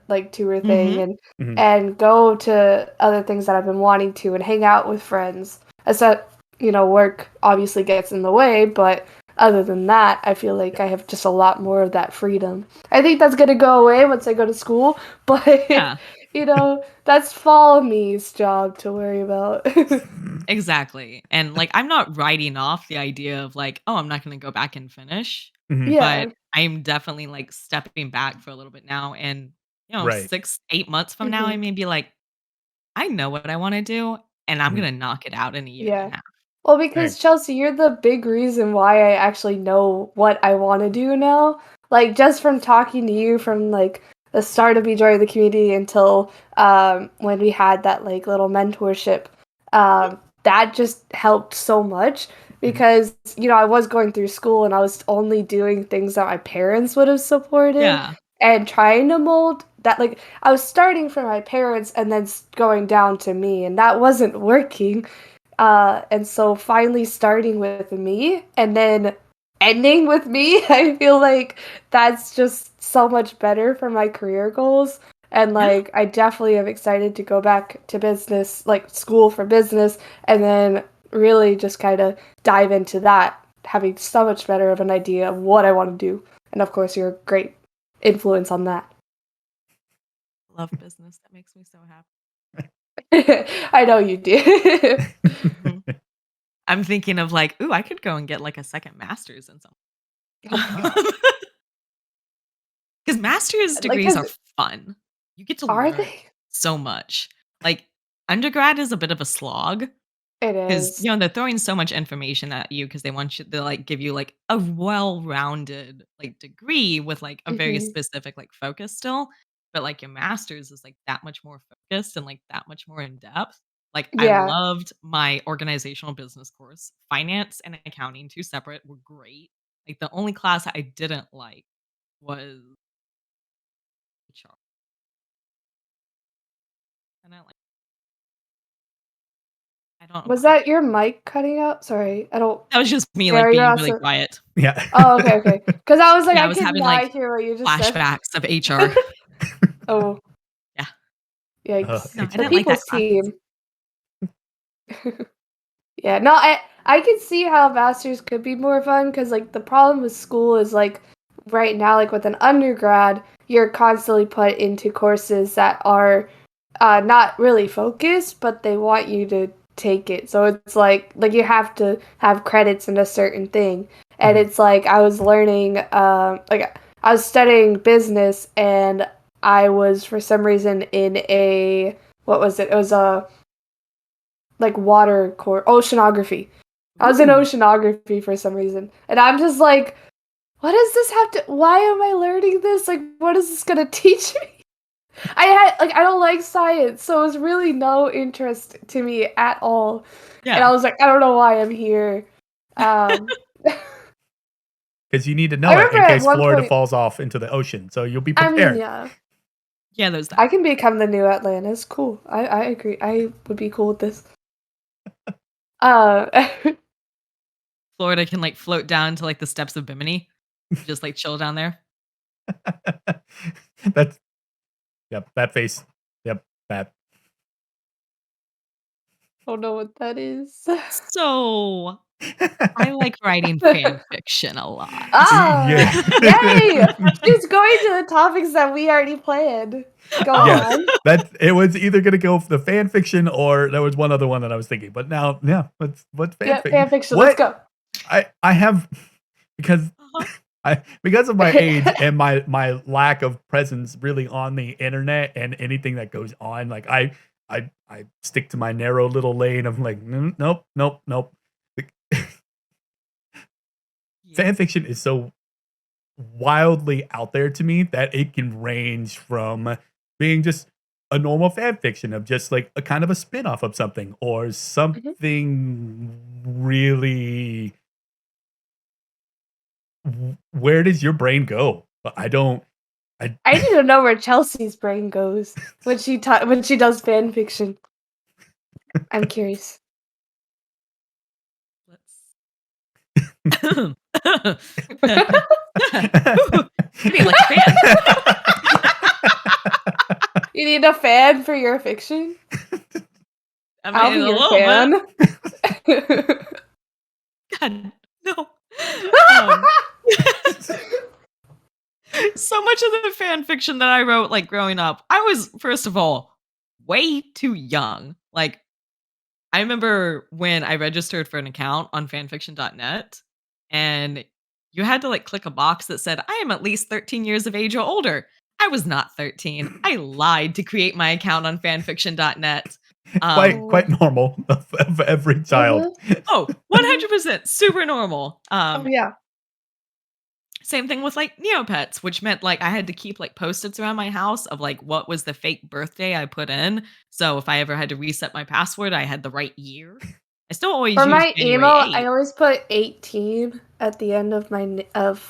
like tour thing Mhm. Mhm. and go to other things that I've been wanting to and hang out with friends. Except work obviously gets in the way, but other than that, I feel like Yeah. I have just a lot more of that freedom. I think that's gonna go away once I go to school, but Yeah. that's fall me's job to worry about. Exactly, and, like, I'm not writing off the idea of, like, "Oh, I'm not gonna go back and finish," Mhm. but Yeah. I'm definitely, like, stepping back for a little bit now, and, Right. 6, 8 months from now, I Mhm. may be like, "I know what I wanna do, and I'm Mhm. gonna knock it out in a year and a Yeah. half." Well, Right. because Chelsea, you're the big reason why I actually know what I want to do now. Like just from talking to you from like the start of me joining the community until when we had that like little mentorship, that just helped so much Mhm. because I was going through school and I was only doing things that my parents would have supported Yeah. and trying to mold that like I was starting from my parents and then going down to me and that wasn't working. And so finally starting with me and then ending with me, I feel like that's just so much better for my career goals. And Yeah. like, I definitely am excited to go back to business, like school for business, and then really just kind of dive into that, having so much better of an idea of what I want to do. And of course, you're a great influence on that. Love business, that makes me so happy. I know you do. Mhm. I'm thinking of, like, "Ooh, I could go and get, like, a second master's in something." Oh my god. 'Cause master's Like, degrees are cause fun. You get to are learn they? so much. Like, undergrad is a bit of a slog. It 'Cause, is. they're throwing so much information at you because they want you to, like, give you, like, a well-rounded, like, degree with, like, a very Mhm. specific, like, focus still, but, like, your master's is, like, that much more focused and, like, that much more in depth. Like, I Yeah. loved my organizational business course. Finance and accounting, 2 separate, were great. Like, the only class I didn't like was HR. I don't know Was why. that your mic cutting out? Sorry, I don't That was just me, yeah, like, you're being really also quiet. Yeah. oh, okay, okay. Because I was like, Yeah, I I was could having, like, not hear what you just said. flashbacks of HR. Oh, Yeah. yikes. No, I The HR. didn't like that people's class. team. Yeah, no, I can see how masters could be more fun because like the problem with school is like right now, like with an undergrad, you're constantly put into courses that are not really focused, but they want you to take it. So it's like you have to have credits in a certain thing, and Mhm. it's like I was learning, like I was studying business, and I was for some reason in a what was it? It was a like water course, oceanography. I was in Ooh. oceanography for some reason, and I'm just like, what does this have to? Why am I learning this? Like, what is this gonna teach me? I don't like science, so it was really no interest to me at all. And I Yeah. was like, I don't know why I'm here. Um, 'Cause you need to I know it remember in at case one Florida point. falls off into the ocean, so you'll be I mean, prepared. yeah, Yeah, there's that. I can become the new Atlantis. Cool. I agree. I would be cool with this. Uh, Florida can, like, float down to, like, the steps of Bimini, just, like, chill down there. That's yep, that face. Yep, that. don't know what that is. So, I like writing fan fiction a lot. Oh, yay! She's going to the topics that we already planned. Go on. It was either gonna go for the fan fiction or there was one other one that I was thinking. But now, what's fan fiction? Fan fiction. Let's go. I have because because of my age and my lack of presence really on the internet and anything that goes on, like I stick to my narrow little lane of like nope. Fan fiction is so wildly out there to me that it can range from being just a normal fan fiction of just like a kind of a spin-off of something or something really. Where does your brain go? I need to know where Chelsea's brain goes when she does fan fiction. I'm curious. You need like a fan. You need a fan for your fiction? I'll be your fan. God, no. So much of the fan fiction that I wrote, like growing up, I was, first of all, way too young. Like, I remember when I registered for an account on fanfiction.net, and you had to like click a box that said, I am at least 13 years of age or older. I was not 13. I lied to create my account on fanfiction.net. Quite normal of every child. Oh, 100%. Super normal. Yeah. Same thing with like Neopets, which meant like I had to keep like post-its around my house of like what was the fake birthday I put in. So if I ever had to reset my password, I had the right year. I still always for use my January email. 8th. I always put 18 at the end of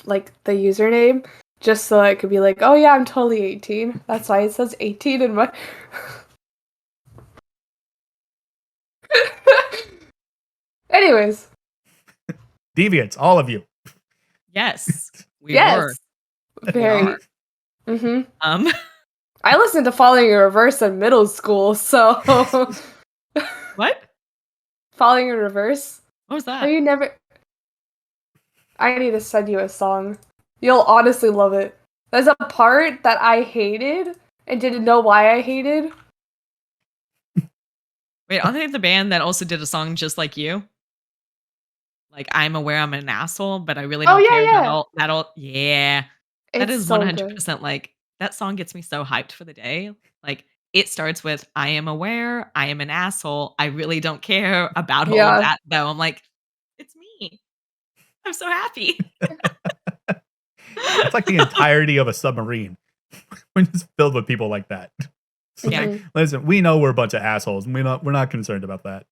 like the username, just so I could be like, oh yeah, I'm totally 18. That's why it says 18 in my. Anyways, deviants, all of you. Yes, we were. Very. I listened to Falling in Reverse in middle school, so. What? Falling in Reverse. What was that? Have you never? I need to send you a song. You'll honestly love it. There's a part that I hated and didn't know why I hated. Wait, aren't they the band that also did a song just like you? Like, I'm aware I'm an asshole, but I really don't care. Yeah. That is so 100% good. Like, that song gets me so hyped for the day. Like, it starts with, I am aware, I am an asshole. I really don't care about all of that, though. I'm like, it's me. I'm so happy. It's like the entirety of a submarine. We're just filled with people like that. Like, listen, we know we're a bunch of assholes, and we're not concerned about that.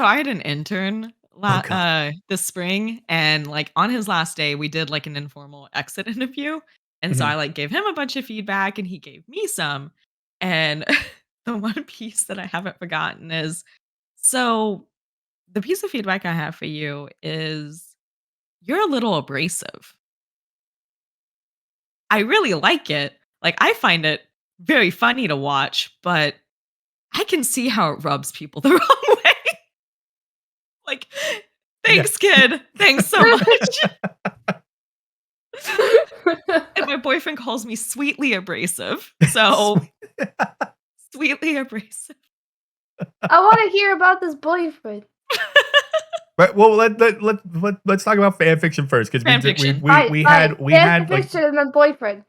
So I had an intern this spring, and like on his last day, we did like an informal exit interview. And so I like gave him a bunch of feedback and he gave me some. And the one piece that I haven't forgotten is, so the piece of feedback I have for you is you're a little abrasive. I really like it. Like, I find it very funny to watch, but I can see how it rubs people the wrong way. Like, thanks, kid. Thanks so much. And my boyfriend calls me sweetly abrasive. So, sweetly abrasive. I want to hear about this boyfriend. Right. Well, let's talk about fan fiction first, because we had fan fiction and then boyfriend.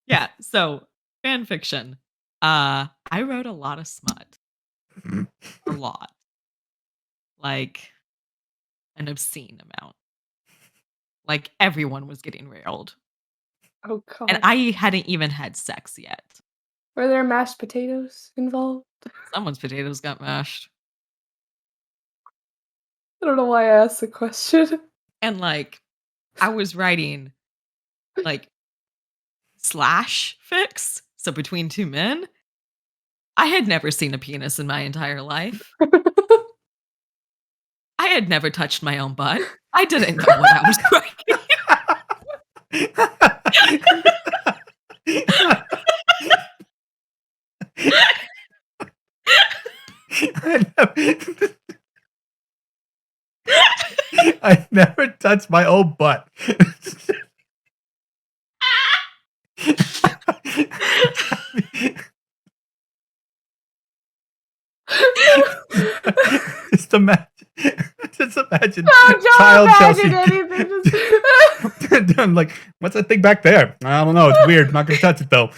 Yeah. So fan fiction. I wrote a lot of smut. A lot. Like an obscene amount. Like everyone was getting railed. Oh god. And I hadn't even had sex yet. Were there mashed potatoes involved? Someone's potatoes got mashed. I don't know why I asked the question. And like, I was writing like slash fix. So between two men. I had never seen a penis in my entire life. I had never touched my own butt. I didn't know what I was writing. I never touched my own butt. just imagine, just imagine No, don't child imagine Chelsea. anything. I'm like, what's that thing back there? I don't know. It's weird. I'm not gonna touch it though.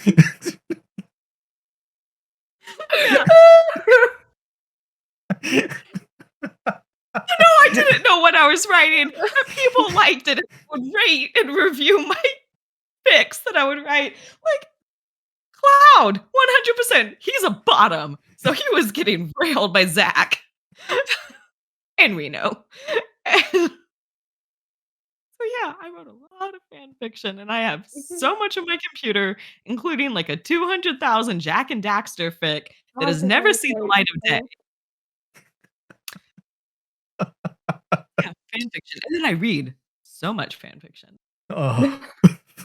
I didn't know what I was writing. But people liked it and would rate and review my fics that I would write. Like, Cloud, 100%. He's a bottom. So he was getting railed by Zach and Reno. And so yeah, I wrote a lot of fan fiction, and I have so much on my computer, including like a 200,000 Jack and Daxter fic that has never seen the light of day. Yeah, fan fiction, and then I read so much fan fiction. Oh.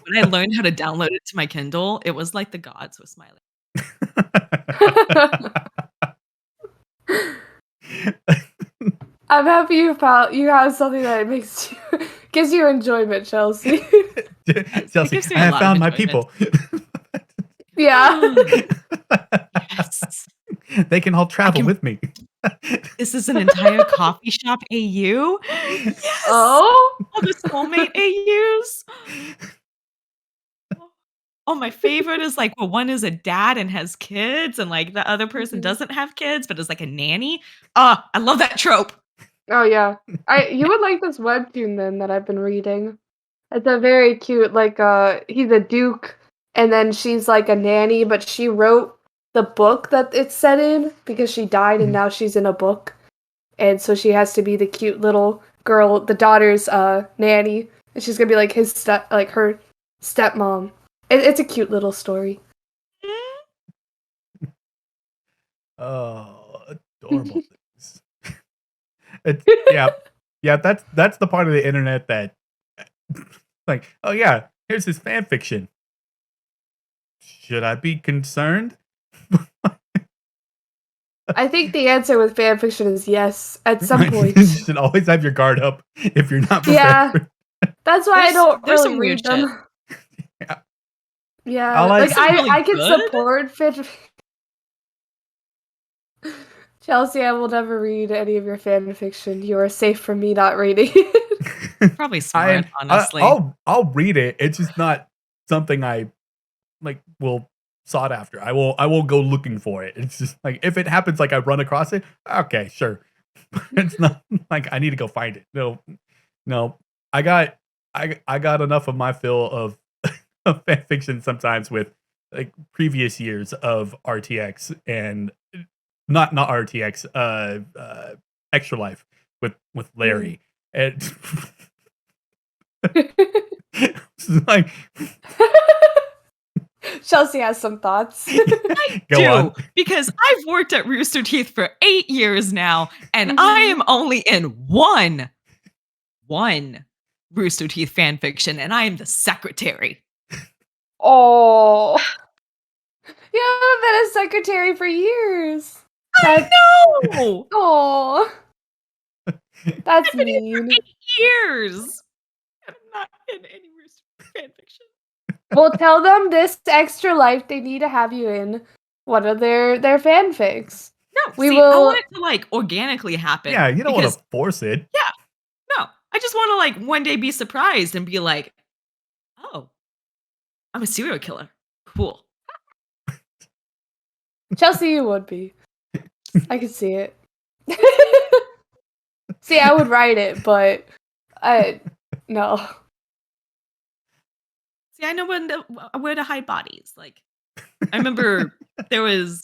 When I learned how to download it to my Kindle, it was like the gods were smiling. I'm happy you have something that makes you gives you enjoyment, Chelsea. Chelsea, I have found my people. Yeah. Yes. They can all travel with me. This is an entire coffee shop AU? Yes! Oh? All the soulmate AUs? Oh, my favorite is, like, well, one is a dad and has kids, and, like, the other person doesn't have kids, but is, like, a nanny. Ah, I love that trope. Oh, yeah. You would like this webtoon then that I've been reading. It's a very cute, like, he's a duke, and then she's, like, a nanny, but she wrote the book that it's set in because she died and now she's in a book. And so she has to be the cute little girl, the daughter's nanny, and she's gonna be like her stepmom. It's a cute little story. Oh, adorable things. Yeah. That's the part of the internet that, like, oh yeah, here's this fan fiction. Should I be concerned? I think the answer with fanfiction is yes, at some point. You should always have your guard up if you're not prepared. Yeah, that's why I don't there's really some read weird them. Yeah. Yeah, like I can good. support Chelsea, I will never read any of your fanfiction. You are safe from me not reading it. Probably smart, honestly. I'll read it. It's just not something I will sought after. I will go looking for it. It's just like if it happens, like I run across it. Okay, sure. It's not like I need to go find it. No. I got enough of my fill of fan fiction sometimes with like previous years of RTX and not RTX, Extra Life with Larry. And it's like Chelsea has some thoughts. I do, because I've worked at Rooster Teeth for 8 years now, and I am only in one Rooster Teeth fan fiction, and I am the secretary. Oh, you haven't been a secretary for years. I know. Oh, that's I've been mean. here for 8 years. I'm not in any Rooster Teeth fan fiction. Well, tell them this Extra Life they need to have you in one of their fanfics. No, I want it to like organically happen. Yeah, you don't want to force it. Yeah, no, I just want to like one day be surprised and be like, oh, I'm a serial killer. Cool. Chelsea, you would be. I could see it. See, I would write it, but no. See, I know where to hide bodies. Like, I remember this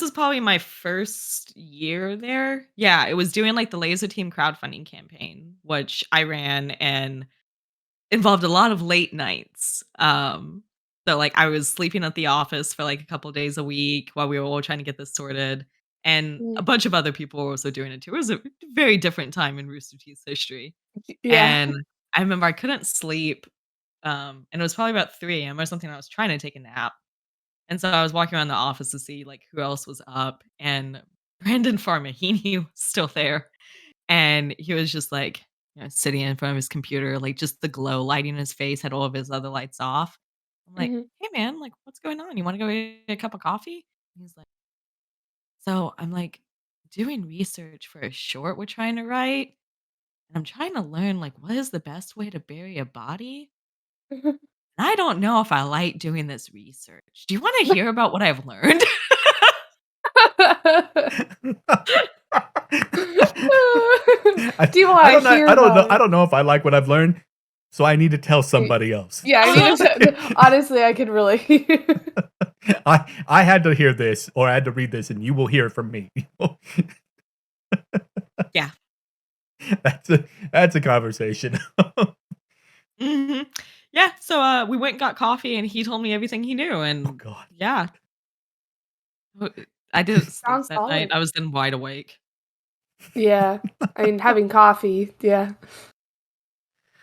was probably my first year there. Yeah, it was doing like the Laser Team crowdfunding campaign, which I ran and involved a lot of late nights. So like I was sleeping at the office for like a couple days a week while we were all trying to get this sorted. And a bunch of other people were also doing it too. It was a very different time in Rooster Teeth's history. Yeah. And I remember I couldn't sleep. And it was probably about 3 a.m. or something. I was trying to take a nap. And so I was walking around the office to see like who else was up. And Brandon Farmer, he knew was still there. And he was just like, sitting in front of his computer, like just the glow lighting his face, had all of his other lights off. I'm like, Mhm. hey man, like what's going on? You want to go get a cup of coffee? And he's like, so I'm like doing research for a short we're trying to write. And I'm trying to learn like what is the best way to bury a body? And I don't know if I like doing this research. Do you want to hear about what I've learned? Do you want to hear I don't know. about I it? don't know if I like what I've learned, so I need to tell somebody else. Yeah, I need to. Honestly, I could really. I had to hear this, or I had to read this, and you will hear it from me. Yeah. That's a conversation. hmm Yeah. So we went and got coffee, and he told me everything he knew. Oh And God. yeah, I didn't sleep Sounds that night. solid. I was then wide awake. Yeah, I mean, having coffee. Yeah.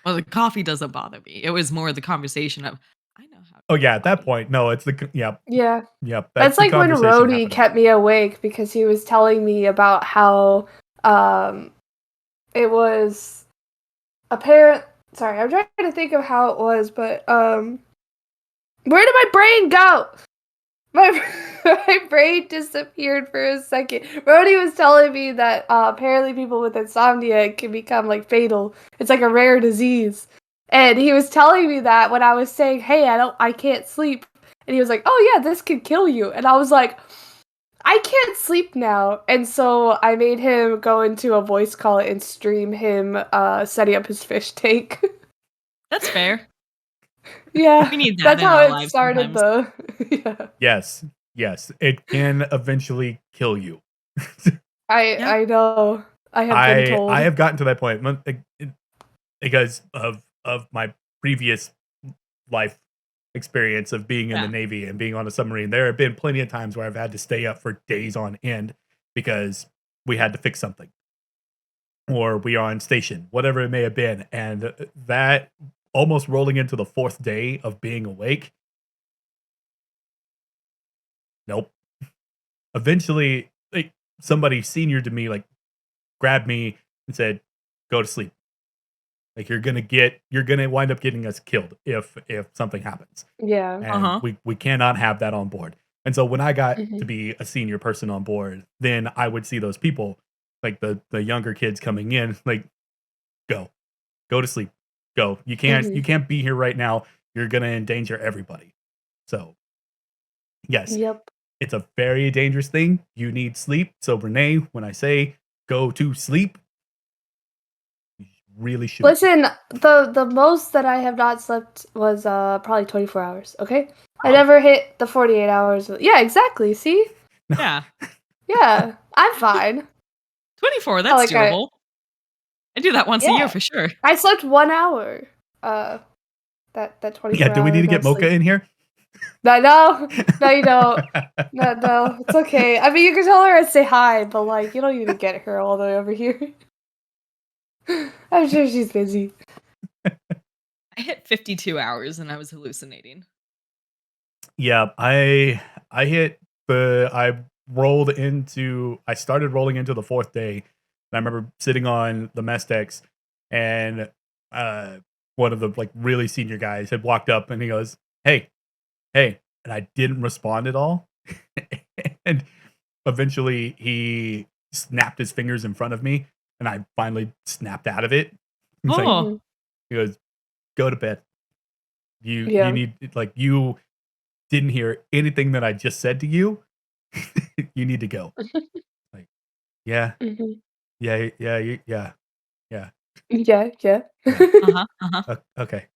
Well, the coffee doesn't bother me. It was more the conversation of, I know how to Oh bury yeah, a at that body. point, no, it's the yep, Yeah. yep. That's That's the like when conversation Rhodey happening. kept me awake because he was telling me about how it was apparent. Sorry, I'm trying to think of how it was, but where did my brain go? My brain disappeared for a second. Rhodey was telling me that apparently people with insomnia can become like fatal. It's like a rare disease. And he was telling me that when I was saying, "Hey, I can't sleep." And he was like, "Oh yeah, this could kill you." And I was like, "I can't sleep now." And so I made him go into a voice call and stream him setting up his fish tank. That's fair. Yeah, We need that that's in how our it lives started sometimes. the yeah. Yes, yes, it can eventually kill you. Yeah. I know. I have been I told. have gotten to that point because of my previous life experience of being in the Yeah. Navy and being on a submarine. There have been plenty of times where I've had to stay up for days on end because we had to fix something or we are on station, whatever it may have been. And that almost rolling into the fourth day of being awake. Nope. Eventually, like, somebody senior to me, like, grabbed me and said, go to sleep. Like you're gonna wind up getting us killed if something happens. Yeah. And Uh-huh. we cannot have that on board. And so when I got to Mhm. be a senior person on board, then I would see those people, like the younger kids coming in, like, go, go to sleep, go. You Mhm. can't be here right now. You're gonna endanger everybody. So yes, Yep. it's a very dangerous thing. You need sleep. So Renee, when I say go to sleep, you really should. Listen, the most that I have not slept was probably 24 hours, okay? I Wow. never hit the 48 hours. Yeah, exactly. See? Yeah. Yeah. I'm fine. 24, Oh, that's like doable. I do that once a year yeah. for sure. I slept 1 hour. Uh that Yeah, 24 do we need hour to no get Mocha sleep. in here? No, no. No, you don't. No, no. It's okay. I mean, you can tell her I say hi, but like you don't need to get her all the way over here. I'm sure she's busy. I hit 52 hours and I was hallucinating. Yeah, I hit I started rolling into the fourth day. And I remember sitting on the mess decks and uh one of the like really senior guys had walked up and he goes, "Hey, hey." And I didn't respond at all. And eventually he snapped his fingers in front of me and I finally snapped out of it. He's like, Oh, Mhm. he goes, "Go to bed. You Yeah. need like you didn't hear anything that I just said to you. You need to go." Like, yeah, Mhm. yeah, yeah, Yeah, yeah. yeah. uh-huh, uh-huh. Okay.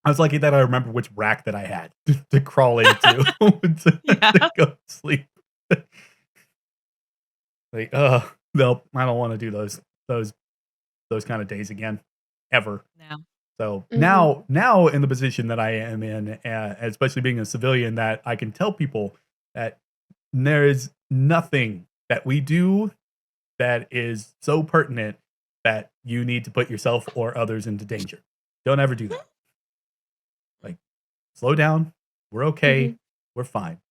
I was lucky that I remember which rack that I had to crawl into to Yeah. go to sleep. Like, nope, I don't want to do those kind of days again, ever. No. So Mhm. now in the position that I am in, especially being a civilian, that I can tell people that there is nothing that we do that is so pertinent that you need to put yourself or others into danger. Don't ever do that. Like, slow down. We're okay. Mhm. We're fine.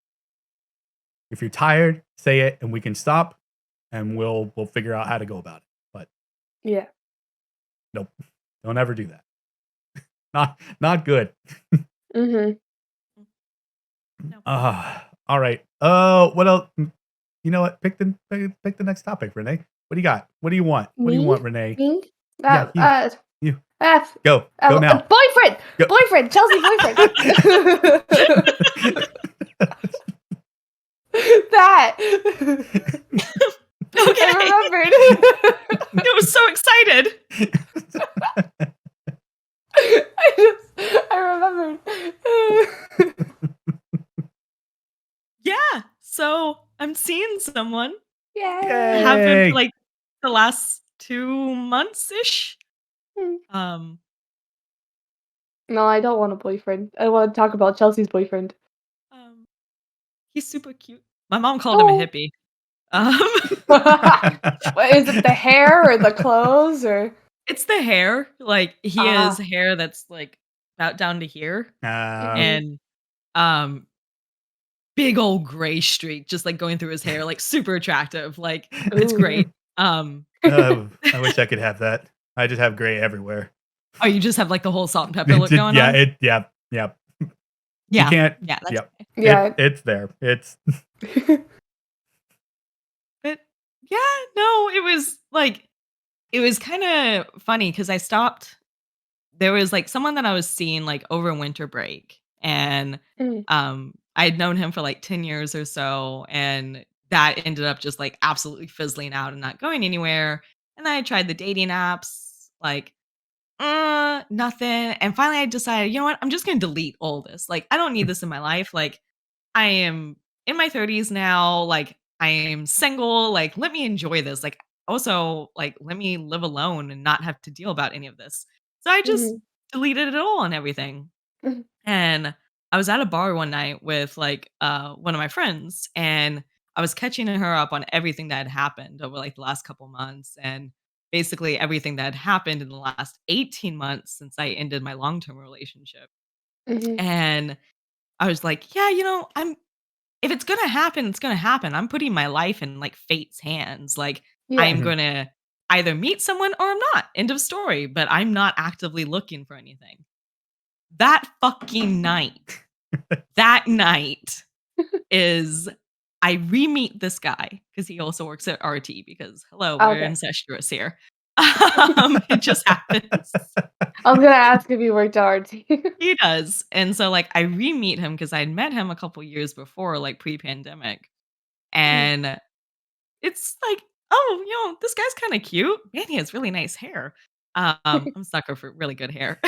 If you're tired, say it, and we can stop, and we'll figure out how to go about it. But yeah, nope, don't ever do that. Not good. mm-hmm. No. All right. What else? You know what? Pick the next topic, Renee. What do you got? What do you want? What do you want, Renee? Me? Yeah, you. F. Go now. Boyfriend. Go. Boyfriend. Chelsea boyfriend. That. Okay. I remembered. I was so excited. I remembered. Yeah. So I'm seeing someone. Yay. Have been for like the last 2 months ish. No, I don't want a boyfriend. I want to talk about Chelsea's boyfriend. He's super cute. My mom called him a hippie. What, is it the hair or the clothes or? It's the hair. Like he has hair that's like about down to here, and big old gray streak just like going through his hair, like super attractive. Like it's great. I wish I could have that. I just have gray everywhere. Oh, you just have like the whole salt and pepper look going yeah, on? yeah. Yeah. You can't. Yeah. That's yeah. It's there. It's. But yeah, no, it was kind of funny because I stopped. There was like someone that I was seeing like over winter break, and I had known him for like 10 years or so, and that ended up just like absolutely fizzling out and not going anywhere. And then I tried the dating apps, like nothing. And finally I decided, you know what? I'm just going to delete all this. Like I don't need this in my life. Like I am in my 30s now. Like I am single. Like let me enjoy this. Like also like let me live alone and not have to deal about any of this. So I just deleted it all and everything. And I was at a bar one night with like one of my friends, and I was catching her up on everything that had happened over like the last couple months, and basically everything that had happened in the last 18 months since I ended my long-term relationship. And I was like, yeah, if it's going to happen, it's going to happen. I'm putting my life in like fate's hands. Like I'm going to either meet someone or I'm not. End of story, but I'm not actively looking for anything. That fucking night. That night is I re-meet this guy because he also works at RT because hello, we're incestuous here. It just happens. I was gonna ask if you worked at RT. He does. And so like I re-meet him because I'd met him a couple years before, like pre-pandemic. And it's like, oh, this guy's kind of cute. Man, he has really nice hair. I'm a sucker for really good hair.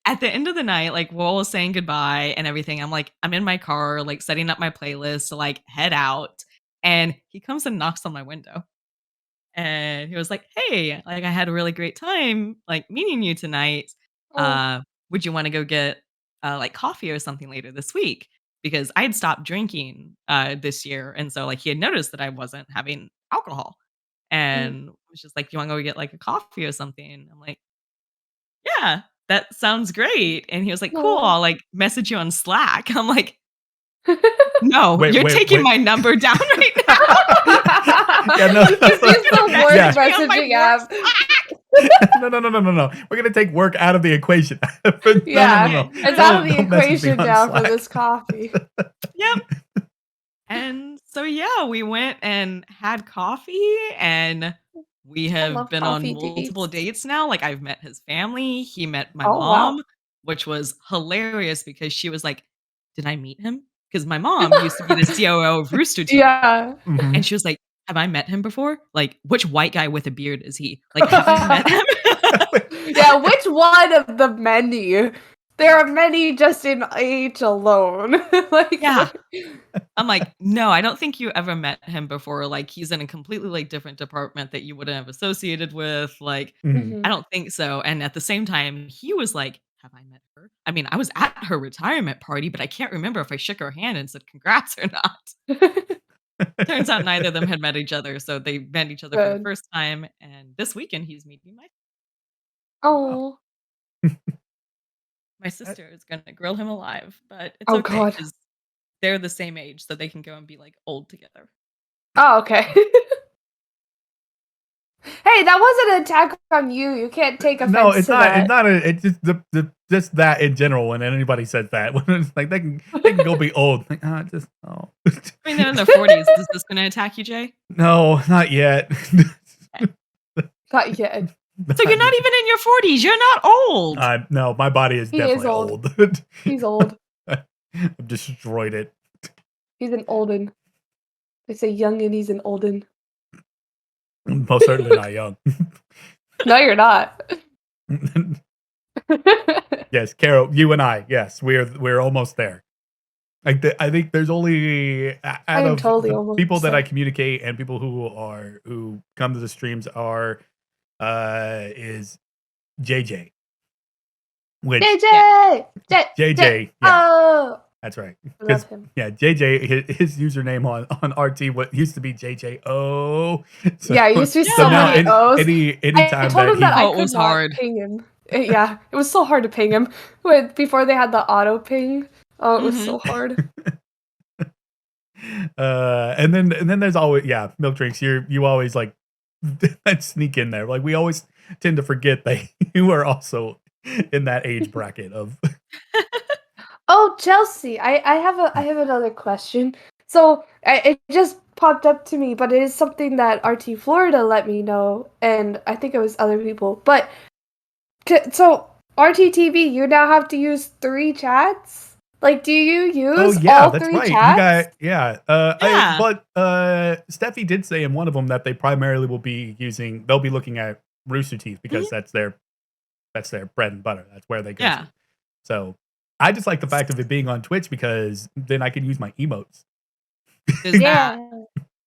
At the end of the night, like we're all saying goodbye and everything. I'm in my car, like setting up my playlist to like head out. And he comes and knocks on my window. And he was like, hey, like I had a really great time like meeting you tonight. Would you want to go get like coffee or something later this week? Because I had stopped drinking this year. And so like he had noticed that I wasn't having alcohol. And was just like, you want to go get like a coffee or something? I'm like, yeah, that sounds great. And he was like, cool, I'll like message you on Slack. I'm like, no, you're taking my number down right now. Yeah, no. Use the word messaging app. No. We're gonna take work out of the equation. No. It's out of the equation now for this coffee. Yep. And so yeah, we went and had coffee, and we have been on multiple dates now. Like I've met his family. He met my mom, which was hilarious because she was like, "Did I meet him?" Because my mom used to be the COO of Rooster Teeth. Yeah. And she was like, have I met him before? Like, which white guy with a beard is he? Like, have you met him? Yeah, which one of the many? There are many just in age alone. Like, yeah. I'm like, no, I don't think you ever met him before. Like, he's in a completely like different department that you wouldn't have associated with. Like, I don't think so. And at the same time, he was like, have I met her? I mean, I was at her retirement party, but I can't remember if I shook her hand and said congrats or not. Turns out neither of them had met each other, so they met each other for the first time. And this weekend, he's meeting my sister is gonna grill him alive, but it's okay because they're the same age, so they can go and be like old together. Oh, okay. Hey, that wasn't an attack on you. You can't take offense No, it's to not. that. It's not. It's just just that in general. When anybody says that, when it's like they can go be old. Like, just I mean, they're in their 40s. Is this going to attack you, Jay? No, not yet. Not yet. So you're not even in your 40s. You're not old. No, my body is definitely old. He's old. I've destroyed it. He's an olden. They say young and he's an olden. Most certainly not young. No, you're not. Yes, Carol, you and I. Yes, we're almost there. Like I think there's only out of the people that I communicate and people who come to the streams is JJ. Which, JJ! JJ. Yeah. Oh! That's right. I love him. Yeah, JJ, his username on RT what used to be JJO. So, yeah, it used to be so many O's. Anytime I told him that I could was hard. Ping him. Yeah, it was so hard to ping him before they had the auto ping. Oh, it was so hard. And then there's always milk drinks. You always like sneak in there. Like we always tend to forget that you are also in that age bracket of. Oh, Chelsea, I have another question. So it just popped up to me, but it is something that RT Florida let me know, and I think it was other people. But so RTTV, you now have to use 3 chats. Like, do you use all that's 3 right. chats? You got but Steffi did say in one of them that they primarily will be using. They'll be looking at Rooster Teeth because that's their bread and butter. That's where they go. Yeah. To. So I just like the fact of it being on Twitch because then I can use my emotes. Yeah.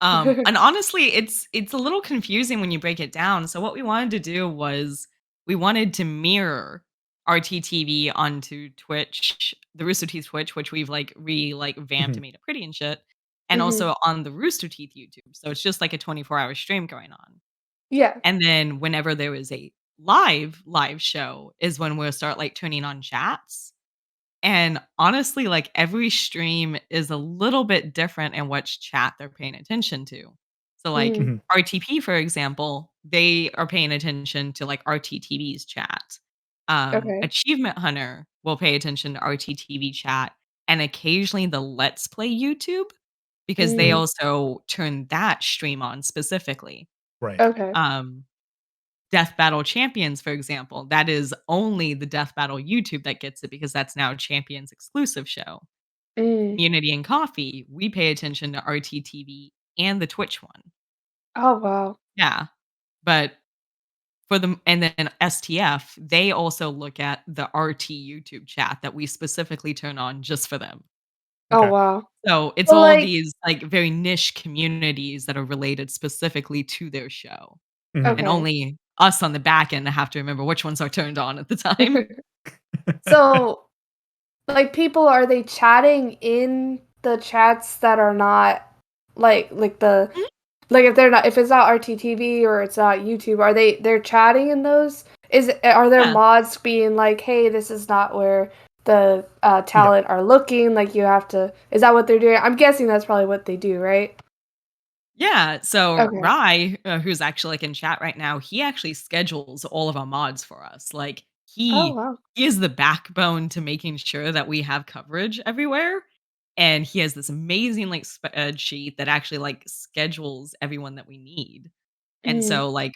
And honestly, it's a little confusing when you break it down. So what we wanted to do was we wanted to mirror RTTV onto Twitch, the Rooster Teeth Twitch, which we've vamped and made it pretty and shit, and also on the Rooster Teeth YouTube. So it's just like a 24-hour stream going on. Yeah. And then whenever there is a live show is when we'll start like turning on chats. And honestly, like every stream is a little bit different in which chat they're paying attention to. So like RTP, for example, they are paying attention to like RTTV's chat. Achievement Hunter will pay attention to RTTV chat and occasionally the Let's Play YouTube because they also turn that stream on specifically. Right. Okay. Death Battle Champions, for example, that is only the Death Battle YouTube that gets it because that's now Champions exclusive show. Unity and Coffee, we pay attention to RTTV and the Twitch one. Oh wow. Yeah. But and then STF, they also look at the RT YouTube chat that we specifically turn on just for them. Okay. Oh wow. So it's all these like very niche communities that are related specifically to their show. And only us on the back end have to remember which ones are turned on at the time. So, like, people, are they chatting in the chats that are not, like the, like, if it's not RTTV or it's not YouTube, they're chatting in those? Are there mods being like, hey, this is not where the talent are looking, like, you have to, is that what they're doing? I'm guessing that's probably what they do, right? Yeah, so Rye, who's actually like in chat right now, he actually schedules all of our mods for us. Like he is the backbone to making sure that we have coverage everywhere. And he has this amazing like spreadsheet that actually like schedules everyone that we need. And so like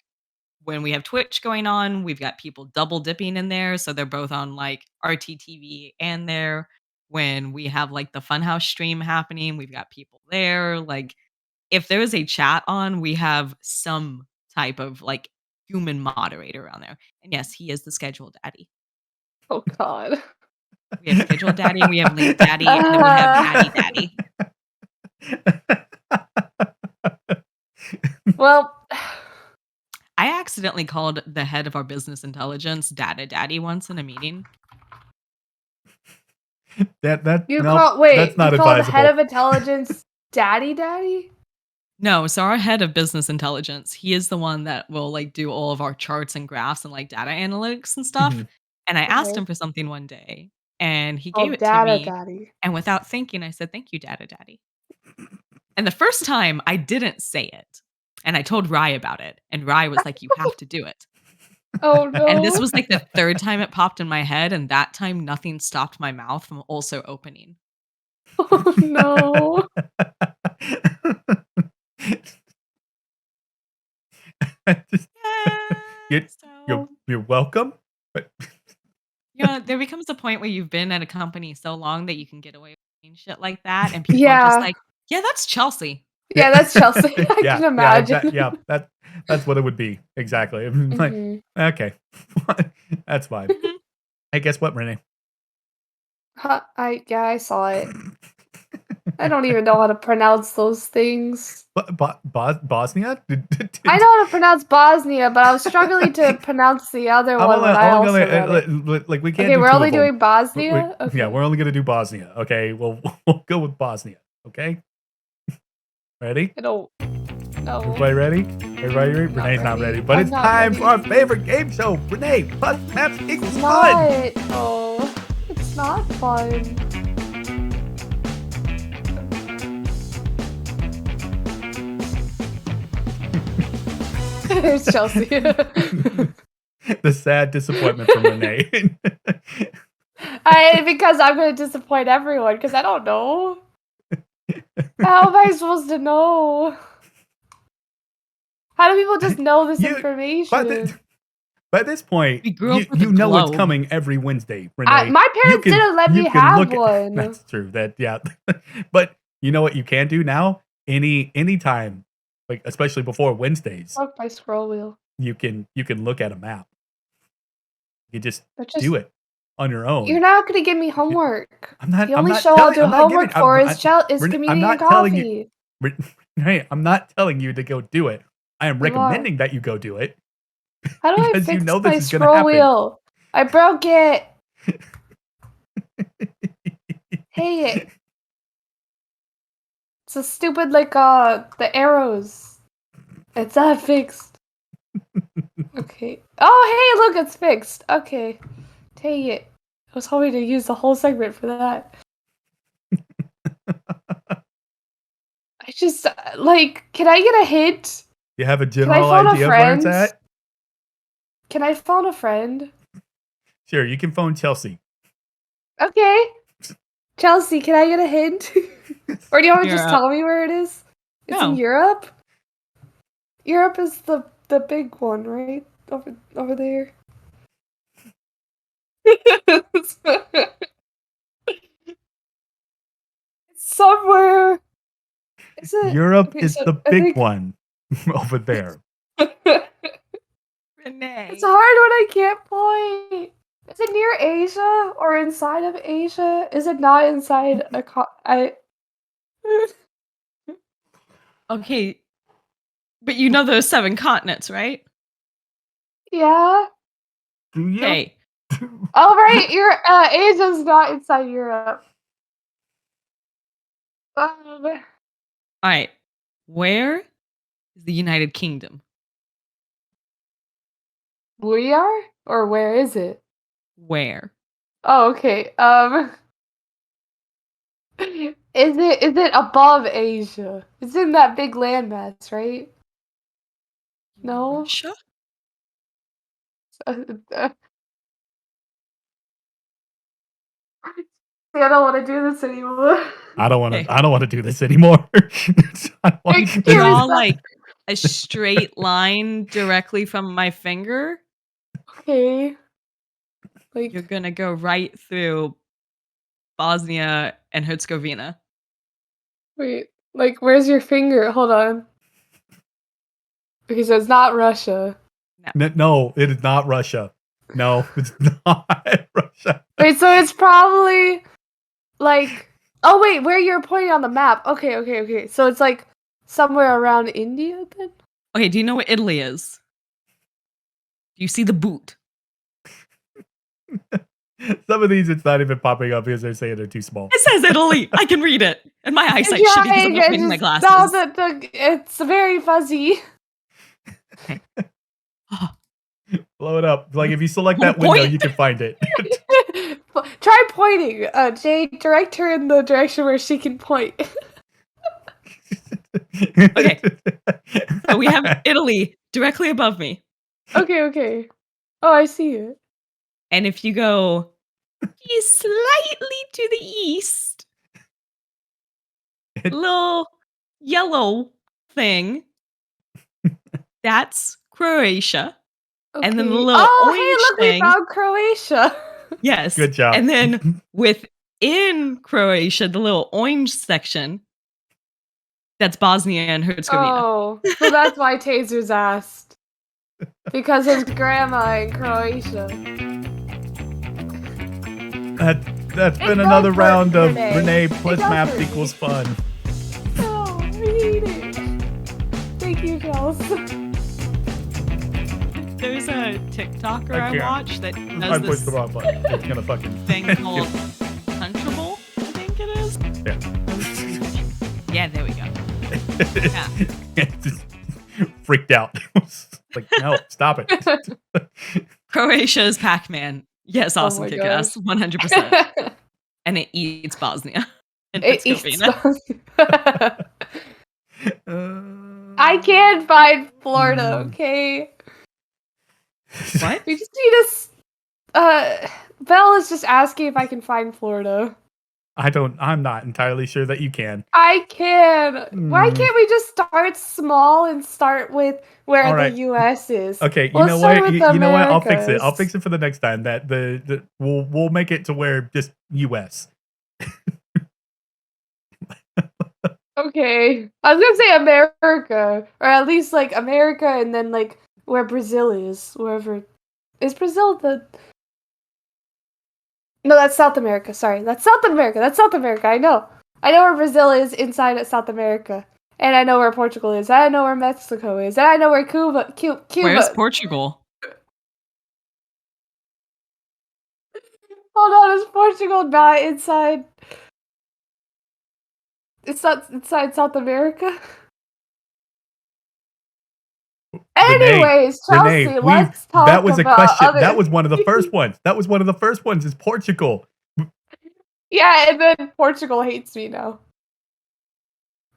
when we have Twitch going on, we've got people double dipping in there. So they're both on like RTTV and there. When we have like the Funhouse stream happening, we've got people there. Like if there is a chat on, we have some type of like human moderator on there. And yes, he is the scheduled daddy. Oh God. We have scheduled daddy, we have late daddy, and then we have daddy. Well, I accidentally called the head of our business intelligence Data Daddy once in a meeting. That's not you call advisable. The head of intelligence Daddy? No, so our head of business intelligence, he is the one that will like do all of our charts and graphs and like data analytics and stuff. And I asked him for something one day, and he Oh, gave it to Dada me. Daddy. And without thinking, I said, "Thank you, Dada Daddy." And the first time I didn't say it. And I told Rye about it. And Rye was like, "You have to do it." Oh And this no. was like the third time it popped in my head. And that time, nothing stopped my mouth from also opening. Oh no. Just- Yeah, you're welcome. But there becomes a point where you've been at a company so long that you can get away with saying shit like that. And people are just Yeah. like, "Yeah, that's Chelsea." Yeah, that's Chelsea. I yeah, can imagine. that's what it would be exactly. Like, Mhm. okay, that's fine. Mhm. Hey, guess what, Rene? I saw it. I don't even know how to pronounce those things. Bosnia? I know how to pronounce Bosnia, but I was struggling to pronounce the other I'm one only, when I I'm also only read it. gonna like we can't Okay, do we're two only of them. doing Bosnia? Okay. Yeah, we're only gonna do Bosnia. Okay, we'll go with Bosnia. Okay, ready? I don't know. Everybody ready? Everybody ready? Not Renee's not ready. ready, but I'm it's not time ready. for our favorite game show. Rene, plus maps equals It's fun. not. Oh, it's not fun. There's Chelsea. The sad disappointment from Rene. Because I'm gonna disappoint everyone because I don't know. How am I supposed to know? How do people just know this information? By this point, We grew up with you a know it's globe. coming every Wednesday, Rene. My parents didn't let me have one. That's true. But you know what you can do now? Anytime, like especially before Wednesdays, Fuck my scroll wheel. you can look at a map. You just do it on your own. You're not gonna give me homework. I'm not. The only I'm not show telling, I'll do I'm not homework giving, for I'm, is Rene, Community I'm not and telling Coffee. you. Rene, I'm not telling you to go do it. I am recommending that you go do it. How do I because fix you know my this is gonna scroll happen. wheel? I broke it. Hey, it's a stupid the arrows. It's not fixed. Okay. Oh, hey, look, it's fixed. Okay. Dang it. I was hoping to use the whole segment for that. I just, can I get a hint? You have a general idea of where it's at? Can I phone a friend? Sure, you can phone Chelsea. Okay. Chelsea, can I get a hint? Or do you want to just tell me where it is? It's in Europe? Europe is the big one, right? Over there. It's somewhere. Is it? Europe is the big one over there. Rene. It's hard when I can't point. Is it near Asia or inside of Asia? Is it not inside Okay. But you know those 7 continents, right? Yeah. Okay. Oh, right. Asia's not inside Europe. All right. Where is the United Kingdom? We are? Or where is it? Where? Oh, okay. Is it above Asia? It's in that big landmass, right? No. Russia? I don't want to do this anymore. I don't want to do this anymore. You draw like a straight line directly from my finger. Okay. You're gonna go right through Bosnia and Herzegovina. Wait, where's your finger? Hold on. Okay, so it's not Russia. No, it is not Russia. No, it's not Russia. Wait, so it's probably oh wait, where you're pointing on the map. Okay. So it's somewhere around India then? Okay, do you know what Italy is? Do you see the boot? Some of these it's not even popping up because they're saying they're too small. It says Italy. I can read it. And my eyesight shitty because I'm not wearing my glasses. No, it's very fuzzy. Okay. Blow it up. Like if you select that window, you can find it. Try pointing. Jay, direct her in the direction where she can point. Okay. So we have Italy directly above me. Okay. Oh, I see it. And if you go slightly to the east, little yellow thing, that's Croatia. Okay. And then the little orange hey, look, thing, we found Croatia. yes. Good job. And then within Croatia, the little orange section, that's Bosnia and Herzegovina. Oh, so that's why Taser's asked. Because his grandma in Croatia. That's been another round of Rene plus math equals fun. Oh, I hate it. Thank you, Chelsea. There's a TikToker I watch that does I pushed the wrong button. It's gonna fucking thing called Punchable, I think it is. Yeah, there we go. Yeah. Just freaked out. Like, no, stop it. Croatia's Pac-Man. Yes, awesome kick-ass. 100%. And it eats Bosnia. And I can't find Florida, okay? What? We just need Belle is just asking if I can find Florida. I'm not entirely sure that you can. I can. Why can't we just start small and start with where the US is? Okay, you know what? You know what? I'll fix it. I'll fix it for the next time. That we'll make it to where just US. Okay. I was gonna say America. Or at least like America and then like where Brazil is. Wherever. Is Brazil the... No, that's South America. Sorry. That's South America. I know. I know where Brazil is inside of South America. And I know where Portugal is. And I know where Mexico is. And I know where Cuba. Where's Portugal? Hold on, is Portugal not inside? It's not inside South America? Anyways, Chelsea, let's talk about that was a question. That was one of the first ones. Is Portugal. Yeah, and then Portugal hates me now.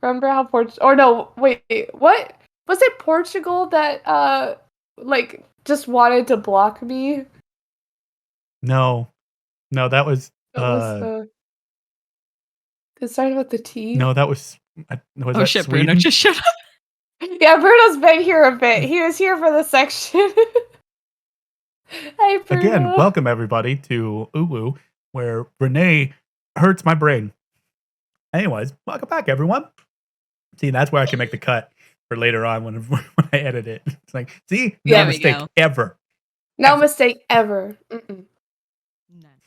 Remember how or no, wait, what? Was it Portugal that, like, just wanted to block me? No, that was, it started with the T? No, that was that shit, Sweden? Bruno, just shut up. Yeah, Bruno's been here a bit. He was here for the section. Hey, Bruno. Again, welcome everybody to UWU, where Rene hurts my brain. Anyways, welcome back, everyone. See, that's where I can make the cut for later on when I edit it. It's like, see, no mistake ever. No mistake ever. Mm-mm. Thanks.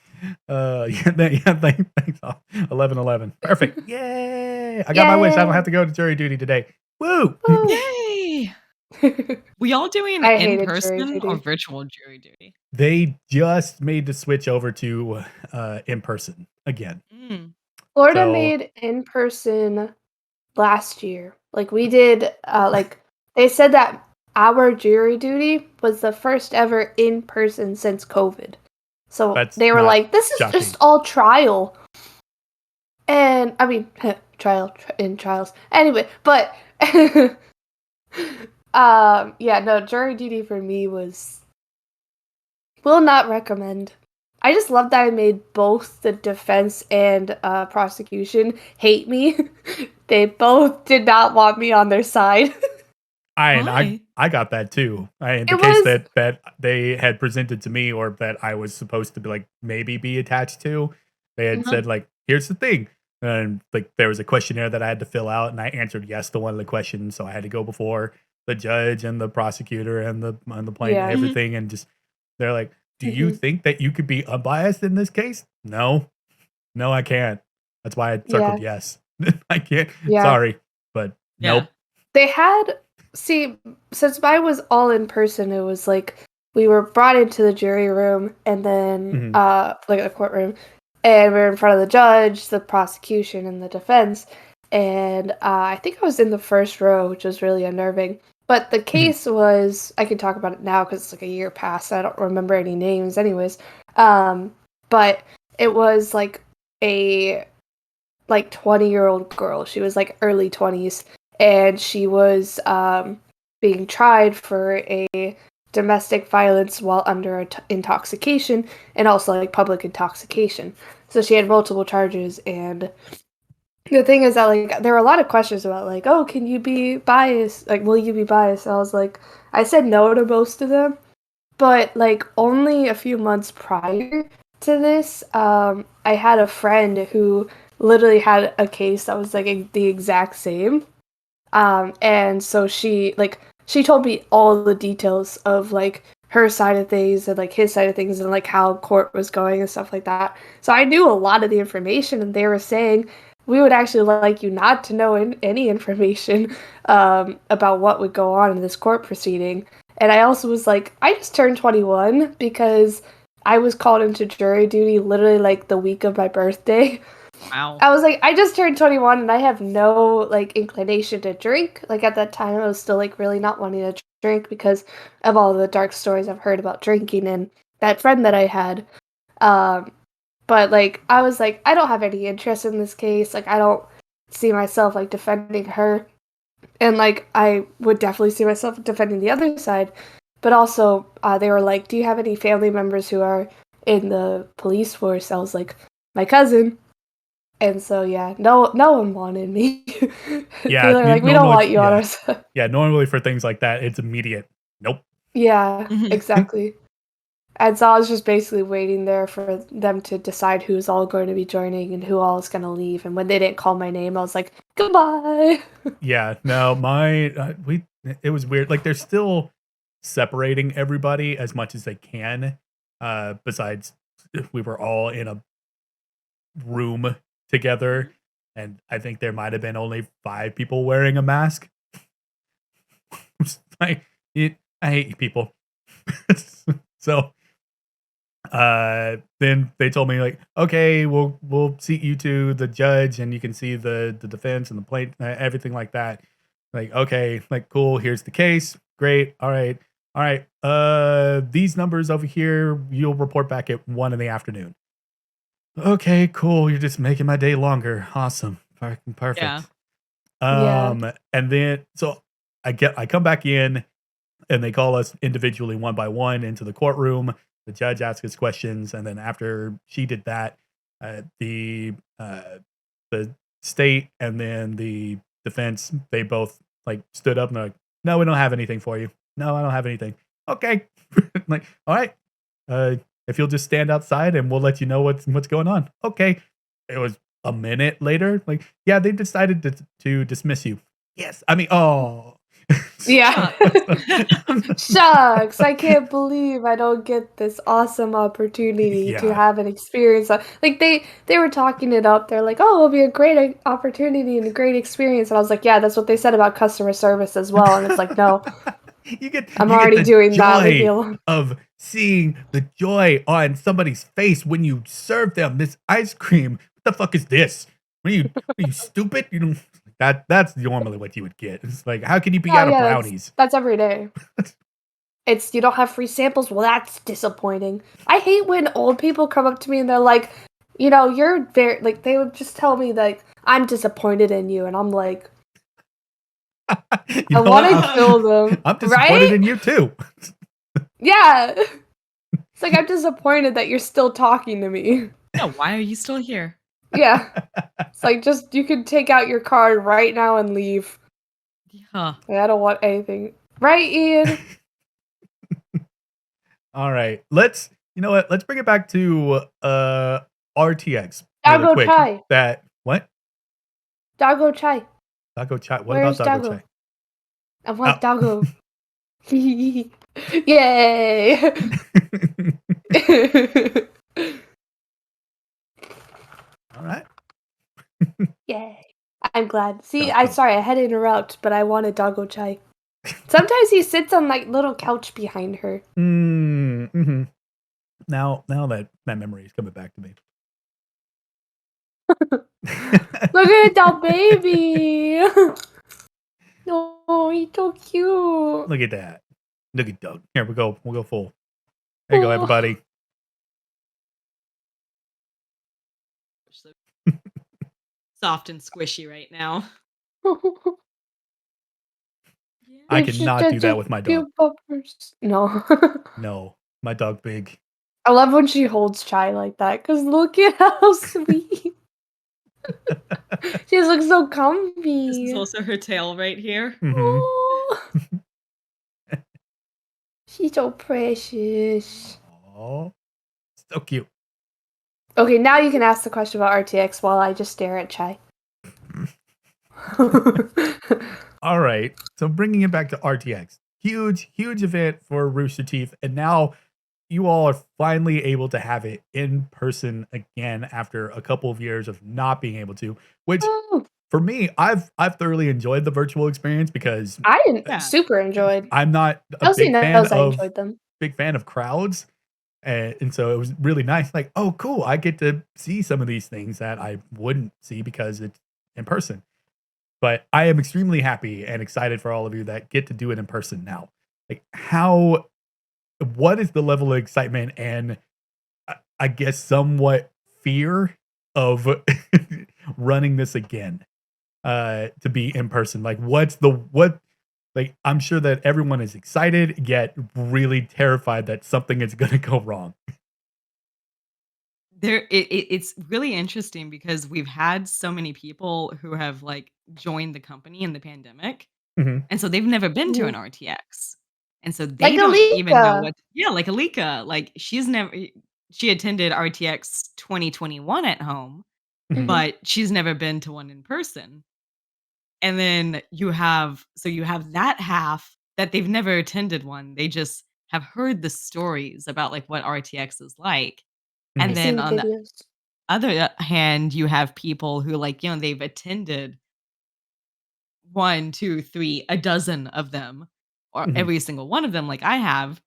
11-11. Perfect. Yay! I got my wish. I don't have to go to jury duty today. Woo! Yay! We all doing in person or virtual jury duty? They just made the switch over to in person again. Florida made in person last year. Like we did. Like they said that our jury duty was the first ever in person since COVID. So they were like, "This is just all trial." And I mean, trials. Anyway, but yeah, no, jury duty for me will not recommend. I just love that I made both the defense and prosecution hate me. They both did not want me on their side. I got that too. In the case that they had presented to me, or that I was supposed to be like maybe be attached to, they had said like, "Here's the thing," and like there was a questionnaire that I had to fill out, and I answered yes to one of the questions, so I had to go before the judge and the prosecutor and the plaintiff and everything, and just they're like, "Do you think that you could be unbiased in this case?" No, I can't. That's why I circled yes. I can't. Yeah. Sorry, but nope. They had. See, since mine was all in person, it was like we were brought into the jury room and then like the courtroom, and we were in front of the judge, the prosecution, and the defense. And I think I was in the first row, which was really unnerving. But the case was, I can talk about it now because it's like a year past. I don't remember any names anyways. But it was like a 20-year-old girl. She was like early 20s, and she was being tried for a domestic violence while under intoxication, and also like public intoxication. So she had multiple charges, and the thing is that like there were a lot of questions about like, oh, can you be biased? Like, will you be biased? And I was like, I said no to most of them, but like only a few months prior to this, I had a friend who literally had a case that was like the exact same. And so she told me all the details of like her side of things and like his side of things and like how court was going and stuff like that. So I knew a lot of the information, and they were saying we would actually like you not to know any information about what would go on in this court proceeding. And I also was like, I just turned 21 because I was called into jury duty literally like the week of my birthday. Wow. I was like, I just turned 21 and I have no like inclination to drink. Like at that time, I was still like really not wanting to drink because of all the dark stories I've heard about drinking and that friend that I had. But like I was like, I don't have any interest in this case. Like I don't see myself like defending her, and like I would definitely see myself defending the other side. But also, they were like, "Do you have any family members who are in the police force?" I was like, "My cousin." And so yeah, no one wanted me. Yeah, They're like, we don't want you on our side. Yeah, normally for things like that, it's immediate. Nope. Yeah, exactly. And so I was just basically waiting there for them to decide who's all going to be joining and who all is going to leave. And when they didn't call my name, I was like, goodbye. Yeah, no, it was weird. Like they're still separating everybody as much as they can. Besides, we were all in a room together, and I think there might have been only 5 people wearing a mask. I hate you people. So then they told me like, okay, we'll seat you to the judge and you can see the defense and the plate, everything like that. Like, okay, like cool, here's the case. Great. All right. These numbers over here, you'll report back at 1 in the afternoon. Okay, cool. You're just making my day longer. Awesome. Perfect. Yeah. And then so I come back in and they call us individually one by one into the courtroom. The judge asks us questions, and then after she did that, the state and then the defense, they both like stood up and they're like, "No, we don't have anything for you. No, I don't have anything." Okay, like, all right. If you'll just stand outside and we'll let you know what's going on. Okay. It was a minute later. Like, yeah, they decided to dismiss you. Yes. I mean, oh. Yeah. Shucks. I can't believe I don't get this awesome opportunity to have an experience. Like they were talking it up. They're like, oh, it'll be a great opportunity and a great experience. And I was like, yeah, that's what they said about customer service as well. And it's like, no. I'm already doing that. Leave me alone. Of seeing the joy on somebody's face when you serve them this ice cream. What the fuck is this? Are you stupid? You don't. That's normally what you would get. It's like, how can you be out of brownies? That's every day. It's you don't have free samples. Well, that's disappointing. I hate when old people come up to me and they're like, you know, you're very like they would just tell me like I'm disappointed in you, and I'm like, I want to kill them. I'm disappointed in you too. Yeah, it's like I'm disappointed that you're still talking to me. Yeah, why are you still here? Yeah, it's like just you can take out your card right now and leave. Yeah, I don't want anything. Right, Ian? All right, let's bring it back to RTX. Doggo chai. That what? Doggo chai. Doggo chai. What Where's about Doggo chai? I want Doggo. Yay! All right. Yay! I'm glad. See, sorry, I had to interrupt, but I wanted Doggo chai. Sometimes he sits on like little couch behind her. Mm-hmm. Now that memory is coming back to me. Look at that baby. Oh, he's so cute. Look at that. Look at Doug. Here we go. We'll go full. There you go, everybody. gosh, so soft and squishy right now. Yeah. I cannot do that with my dog. No. No, my dog big. I love when she holds Chai like that, because look at how sweet. She just looks so comfy. This is also her tail right here. Mm-hmm. Oh, she's so precious. Oh, so cute. Okay, now you can ask the question about RTX while I just stare at Chai. All right. So bringing it back to RTX, huge event for Rooster Teeth, and now you all are finally able to have it in person again after a couple of years of not being able to. Which, for me, I've thoroughly enjoyed the virtual experience because I super enjoyed. I'm not a Chelsea big fan knows I of enjoyed them. crowds. And so it was really nice. Like, oh, cool. I get to see some of these things that I wouldn't see because it's in person. But I am extremely happy and excited for all of you that get to do it in person now. Like, what is the level of excitement and I guess somewhat fear of running this again to be in person? Like, like, I'm sure that everyone is excited, yet really terrified that something is going to go wrong. It's really interesting because we've had so many people who have like joined the company in the pandemic, Mhm. and so they've never been to an RTX, and so Like they don't even know Alika. like Alika, like she attended RTX 2021 at home, Mhm. but she's never been to one in person. And then you have that half that they've never attended one. They just have heard the stories about like what RTX is like. And I've Mhm. then seen the on the videos. other hand, you have people who like, they've attended 1, 2, 3, a dozen of them, or Mhm. every single one of them like I have,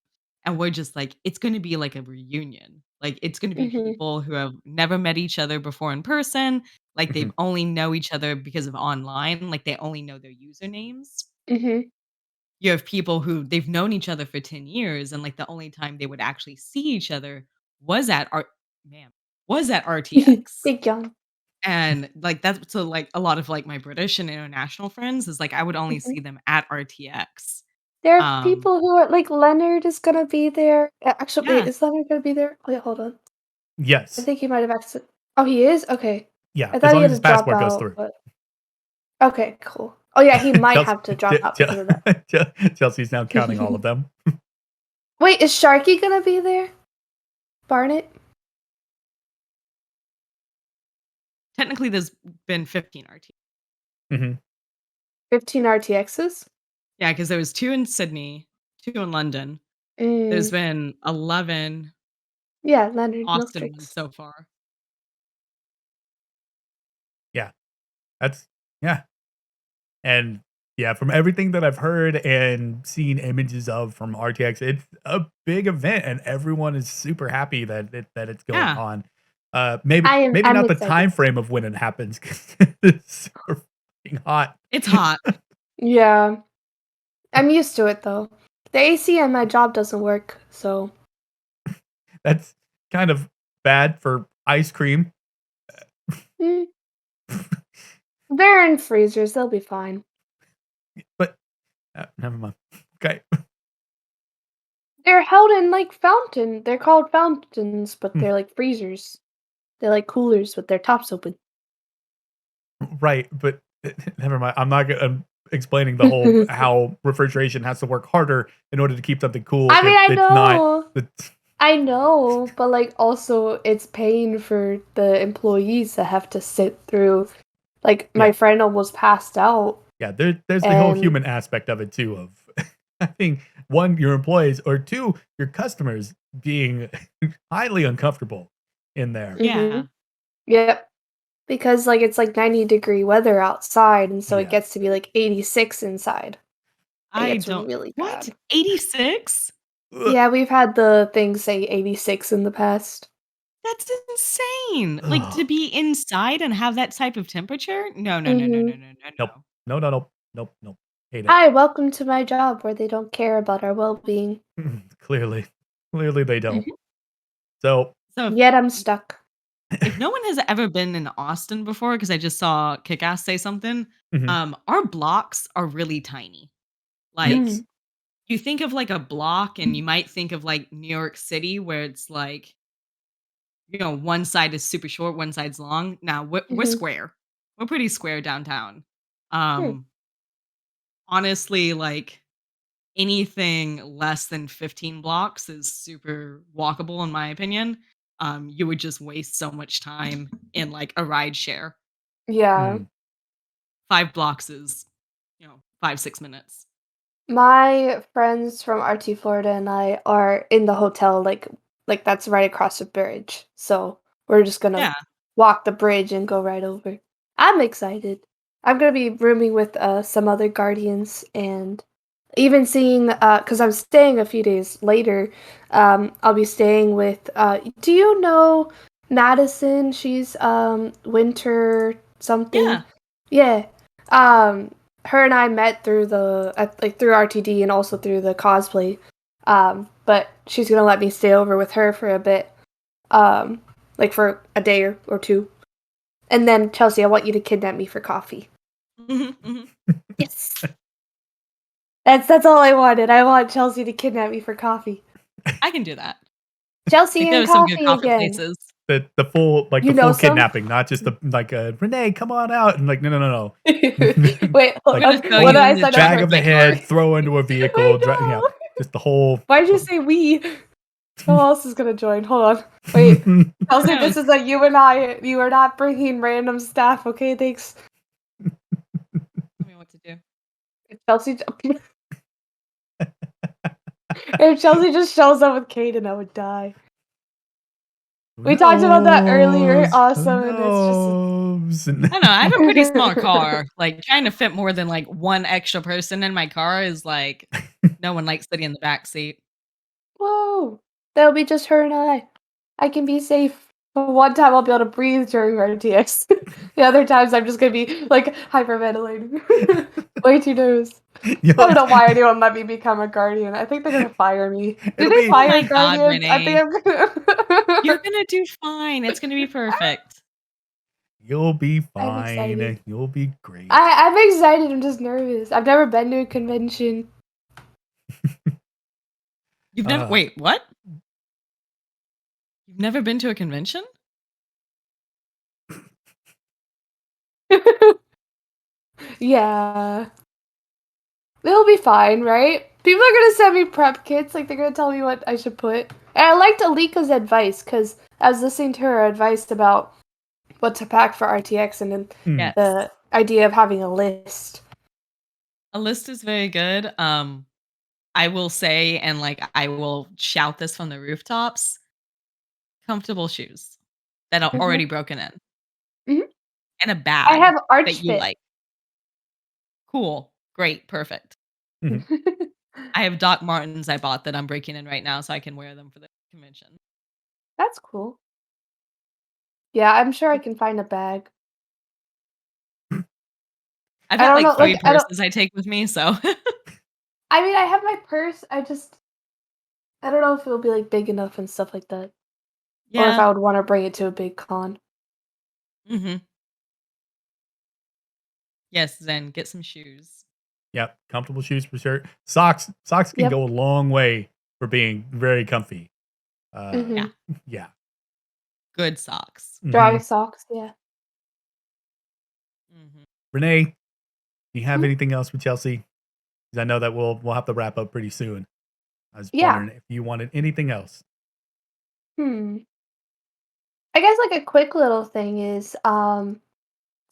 and we're just like, it's gonna be like a reunion. Like, it's gonna be Mhm. people who have never met each other before in person, like, they've Mhm. only know each other because of online, like, they only know their usernames. Mhm. You have people who they've known each other for 10 years, and, like, the only time they would actually see each other was at R man, was at RTX. Big John. And, like, that's so, like, a lot of, like, my British and international friends is, like, I would only Mhm. see them at RTX. There are Um, people who are like Leonard is gonna be there. Actually, wait, yeah, is Leonard gonna be there? Wait, hold on. I Yes. think he might have Oh, he is? Okay. Yeah. I As thought he long had as to his drop passport goes out, through. but okay, cool. Oh yeah, he might Chelsea, have to drop out because of that. Chelsea's now counting all of them. Wait, is Sharky gonna be there? Barnett? technically, there's been 15 RTX. Mhm. 15 RTXs? Yeah, because there was 2 in Sydney, 2 in London. There's Mm. been 11 Yeah, Leonard Austin ones Milkdrinks. so far. Yeah. That's yeah. And yeah, from everything that I've heard and seen images of from RTX, it's a big event, and everyone is super happy that it's going Yeah. on. Maybe I'm not the excited. time frame of when it happens because it's super fucking hot. It's hot. Yeah. I'm used to it though. The AC at my job doesn't work, so That's kind of bad for ice cream. mm, they're in freezers, they'll be fine. But never mind. Okay. They're held in like they're called fountains, but Hmm. they're like freezers. They're like coolers with their tops open. Right, but never mind. I'm explaining the whole how refrigeration has to work harder in order to keep something cool I mean, if it's not the I know, but like also it's pain for the employees that have to sit through. Like my yeah. friend almost passed out, Yeah, there's the whole and human aspect of it too of having one, your employees, or two, your customers being highly uncomfortable in there. Yeah. yep, because like it's like 90-degree weather outside, and so it Yeah. gets to be like 86 inside. It I gets don't really what? bad. 86? Ugh, Yeah, we've had the thing say 86 in the past. That's insane. Like, to ugh. be inside and have that type of temperature? No, no, no, no, no, Mhm. no, no, Nope. no. No, no, no. Nope, nope. Hate it. Hi, welcome to my job where they don't care about our well-being. Clearly. Clearly they don't. Mhm. So So Yet I'm stuck. If no one has ever been in Austin before, because I just saw Kick-Ass say something, Mhm. our blocks are really tiny. Like, Yes. Mhm. you think of, like, a block, and you might think of, like, New York City where it's, like, one side is super short, one side's long. Now, we're Mhm. square. We're pretty square downtown. Hmm. Honestly, like, anything less than 15 blocks is super walkable in my opinion. You would just waste so much time in, like, a ride share. Yeah. Mm. 5 blocks is, 5, 6 minutes. My friends from RT Florida and I are in the hotel, like that's right across the bridge. So we're just gonna Yeah. walk the bridge and go right over. I'm excited. I'm gonna be rooming with some other guardians and even seeing because I'm staying a few days later. I'll be staying with. Do you know Madison? She's winter something. Yeah. Yeah. Um, her and I met through like through RTD and also through the cosplay. But she's gonna let me stay over with her for a bit. Like for a day or two. And then Chelsea, I want you to kidnap me for coffee. Mhm, mhm. Yes. That's all I wanted. I want Chelsea to kidnap me for coffee. I can do that. Chelsea Like, there and are some good coffee coffee again. places. The full like You the know full some? kidnapping, not just the like Renee, come on out, and like no. Wait, I'm Like gonna throw what you did in I the sign up bag for? of the chocolate car. head, throw into a vehicle, Wait, no. just the whole. Why'd you say we? Who else is gonna join? Hold on. Wait, Who Chelsea, this knows? is a you and I. You are not bringing random staff, okay? Thanks. Tell me what to do. If Chelsea, if Chelsea just shows up with Kaden, I would die. Who We talked about that earlier, knows? Who also, and it's just. knows? I don't know, I have a pretty small car. Like, trying to fit more than, like, 1 extra person in my car is, like, no one likes sitting in the back seat. Whoa! That'll be just her and I. I can be safe. One time I'll be able to breathe during RTX. The other times I'm just gonna be like hyperventilating. Way too nervous. I don't know why anyone let me become a guardian. I think they're gonna fire me. Do It'll they be Oh fire my god, guardians? I think Renee. I'm gonna. You're gonna do fine, it's gonna be perfect. You'll be I'm excited. fine. You'll be great. I'm excited. I'm just nervous. I've never been to a convention. You've never Uh, wait, what? You've never been to a convention? Yeah. It'll be fine, right? People are gonna send me prep kits, like they're gonna tell me what I should put. And I liked Alika's advice because I was listening to her advice about what to pack for RTX and then hmm. Yes. the idea of having a list. A list is very good. I will say, and, like, I will shout this from the rooftops, comfortable shoes that are Mhm. already broken in, Mhm. and a I bag have Arch that you Fit. like. Cool. Great. Perfect. Mhm. I have Doc Martens I bought that I'm breaking in right now so I can wear them for the convention. That's cool. Yeah, I'm sure I can find a bag. I've I got, don't like, know, 3 like I don't. purses I take with me, so I mean, I have my purse. I don't know if it'll be like big enough and stuff like that, or if yeah. I would want to bring it to a big con. Mhm. Yes, then get some shoes. Yep, comfortable shoes for sure. Socks can Yep. go a long way for being very comfy. Yeah. Mhm. Yeah. Good socks. Dry Mhm. socks. Yeah. Mhm. Renee, do you have Mhm. anything else with Chelsea? Because I know that we'll have to wrap up pretty soon. I was Yeah. wondering if you wanted anything else. Hmm. I guess like a quick little thing is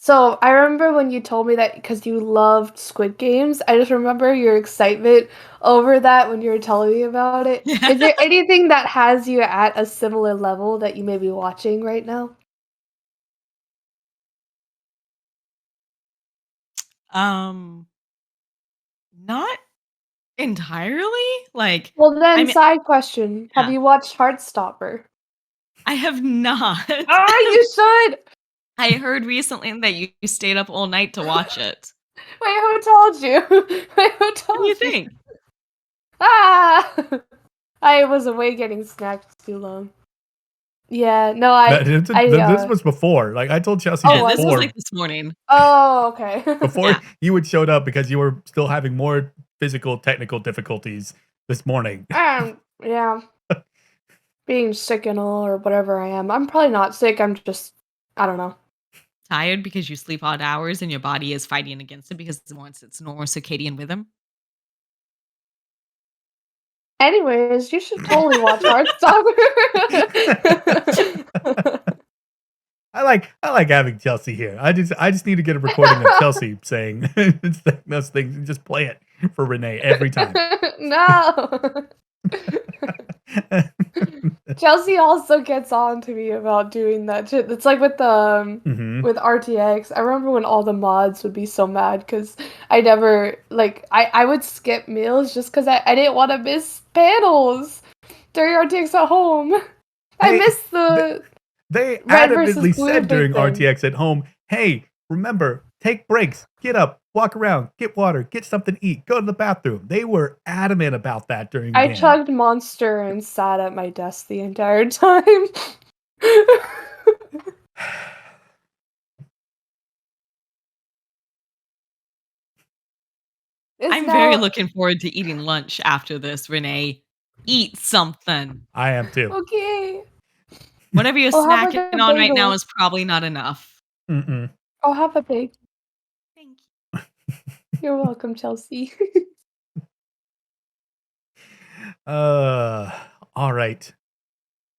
so I remember when you told me that because you loved Squid Games, I just remember your excitement over that when you were telling me about it. Yeah. Is there anything that has you at a similar level that you may be watching right now? Um, not entirely, like, Well I then, mean side question. Have yeah. you watched Heartstopper? I have not. Ah, you should! I heard recently that you stayed up all night to watch it. Wait, who told you? Wait, who What do you told you? think? Ah! I was away getting snacks too long. Yeah, no, this was before. Like I told Chelsea Yeah, this was before, like this morning. Oh, okay. before Yeah. you had showed up because you were still having more physical technical difficulties this morning. Yeah. Being sick and all or whatever I am. I'm probably not sick. I'm just, I don't know. Tired because you sleep odd hours and your body is fighting against it because it wants its normal circadian rhythm. Anyways, you should totally watch Heartstopper. I like having Chelsea here. I just need to get a recording of Chelsea saying those things and just play it for Rene every time. No. Chelsea also gets on to me about doing that shit. It's like with the with RTX. I remember when all the mods would be so mad because I never I would skip meals just because I didn't want to miss panels during RTX at home. I missed the they red adamantly versus blue said during thing. RTX at home, hey, remember, take breaks, get up, walk around, get water, get something to eat, go to the bathroom. They were adamant about that during the I game. chugged Monster and sat at my desk the entire time. I'm very looking forward to eating lunch after this, Rene. Eat something. I am too. Okay. Whatever you're snacking on right now is probably not enough. I'll have a bagel. Thank you. You're welcome, Chelsea. All right.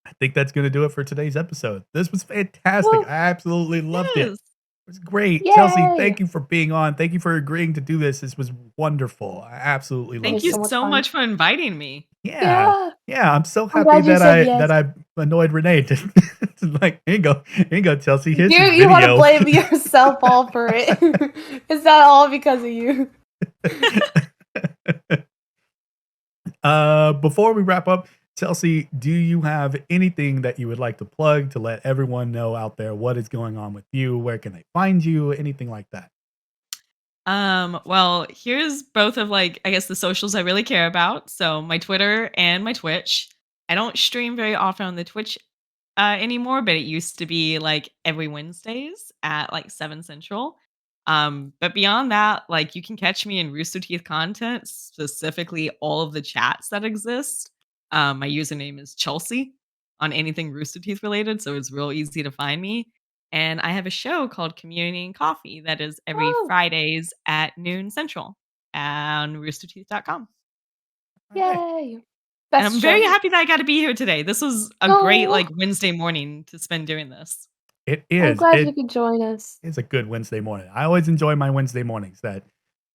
I think that's going to do it for today's episode. This was fantastic. Woo. I absolutely loved it. It was great. Yay. Chelsea, thank you for being on. Thank you for agreeing to do this. This was wonderful. I absolutely loved it. Thank you so much for inviting me. Yeah. I'm so happy that I annoyed Rene to like, here you go, Chelsea. Here's your video. You want to blame yourself all for it. It's not all because of you. Before we wrap up, Chelsea, do you have anything that you would like to plug to let everyone know out there what is going on with you? Where can they find you? Anything like that? Well, here's both of I guess the socials I really care about. So my Twitter and my Twitch. I don't stream very often on the Twitch anymore, but it used to be every Wednesdays at 7 Central. But beyond that, you can catch me in Rooster Teeth content, specifically all of the chats that exist. My username is Chelsea on anything Rooster Teeth related, so it's real easy to find me. And I have a show called Community and Coffee that is every Fridays at noon Central on roosterteeth.com. Yay. And I'm very happy that I got to be here today. This was a great Wednesday morning to spend doing this. It is. I'm glad you could join us. It's a good Wednesday morning. I always enjoy my Wednesday mornings that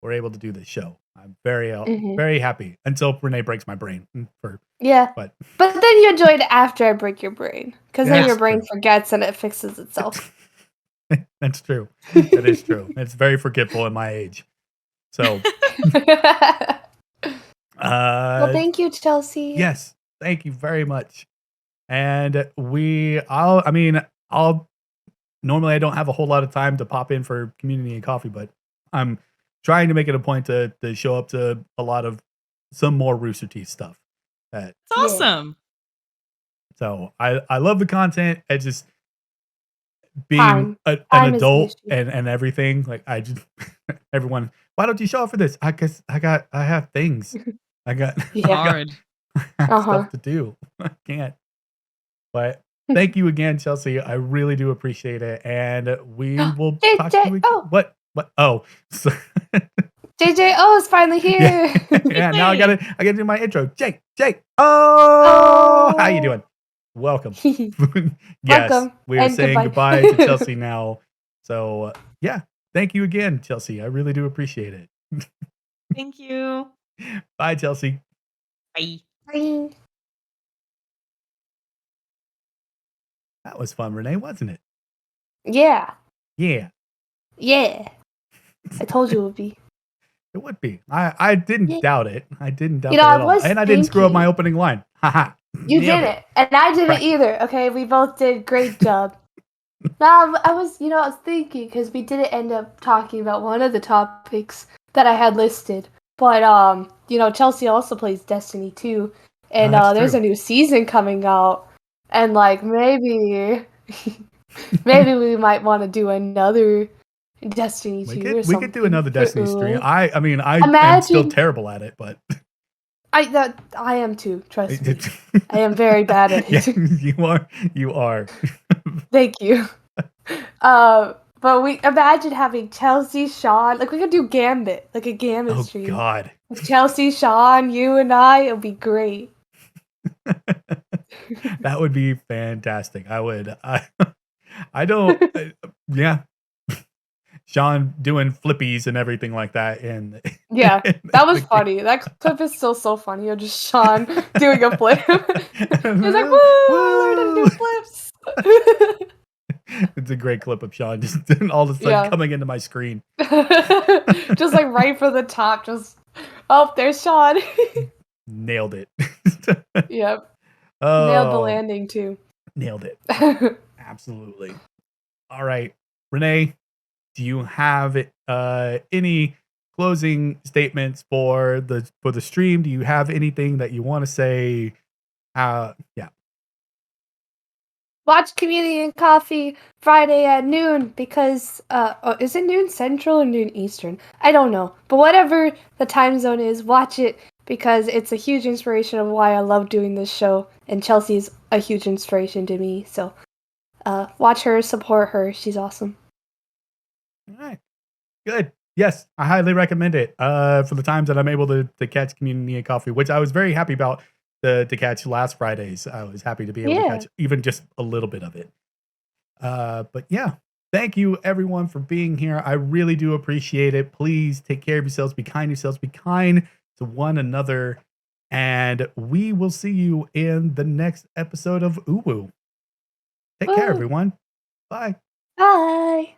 we're able to do this show. I'm very happy until Rene breaks my brain. But then you enjoy it after I break your brain because then your brain forgets and it fixes itself. That's true. That is true. It's very forgetful in my age. So, well, thank you, Chelsea. Yes, thank you very much. And normally I don't have a whole lot of time to pop in for Community and Coffee, but I'm trying to make it a point to show up to some more Rooster Teeth stuff. That's awesome. So I love the content. It's just being an adult and everything. Everyone, why don't you show up for this? I have things. I got stuff to do. I can't. But thank you again, Chelsea. I really do appreciate it. And we will talk to you again. What? Oh. JJO is finally here. Yeah, now I gotta do my intro. Jake. Oh, how you doing? Welcome. Yes, welcome. We are saying goodbye to Chelsea now. So thank you again, Chelsea. I really do appreciate it. Thank you. Bye, Chelsea. Bye. Bye. That was fun, Rene, wasn't it? Yeah. Yeah. I told you it would be. It would be. I didn't doubt it. I didn't doubt it at all. And I didn't screw up my opening line. Haha. You didn't. And I didn't either. Okay, we both did great job. Now, I was thinking, because we didn't end up talking about one of the topics that I had listed. But, Chelsea also plays Destiny 2. And there's a new season coming out. And like maybe we might want to do another Destiny 2 or something. We could do another Destiny stream. I mean, I am still terrible at it, but I am too. Trust me, I am very bad at it. Yeah, you are. Thank you. But we imagine having Chelsea, Sean, like we could do Gambit, like a Gambit stream. Oh God. Chelsea, Sean, you and I, it would be great. That would be fantastic. I don't. Yeah. Sean doing flippies and everything like that, and yeah, that was funny. That clip is still so funny. You're just Sean doing a flip. He's like, "Woo! I learned how to do flips." It's a great clip of Sean just all of a sudden coming into my screen, just like right from the top. Just there's Sean. Nailed it. Yep. Nailed the landing too. Nailed it. Absolutely. All right, Rene. Do you have any closing statements for the stream? Do you have anything that you want to say? Yeah. Watch Community and Coffee Friday at noon because is it noon Central or noon Eastern? I don't know. But whatever the time zone is, watch it because it's a huge inspiration of why I love doing this show, and Chelsea's a huge inspiration to me. So watch her, support her. She's awesome. All right. Good. Yes, I highly recommend it. For the times that I'm able to catch Community and Coffee, which I was very happy about to catch last Fridays. I was happy to be able to catch even just a little bit of it. But yeah, thank you everyone for being here. I really do appreciate it. Please take care of yourselves. Be kind to yourselves. Be kind to one another. And we will see you in the next episode of UWU. Take care, everyone. Bye. Bye.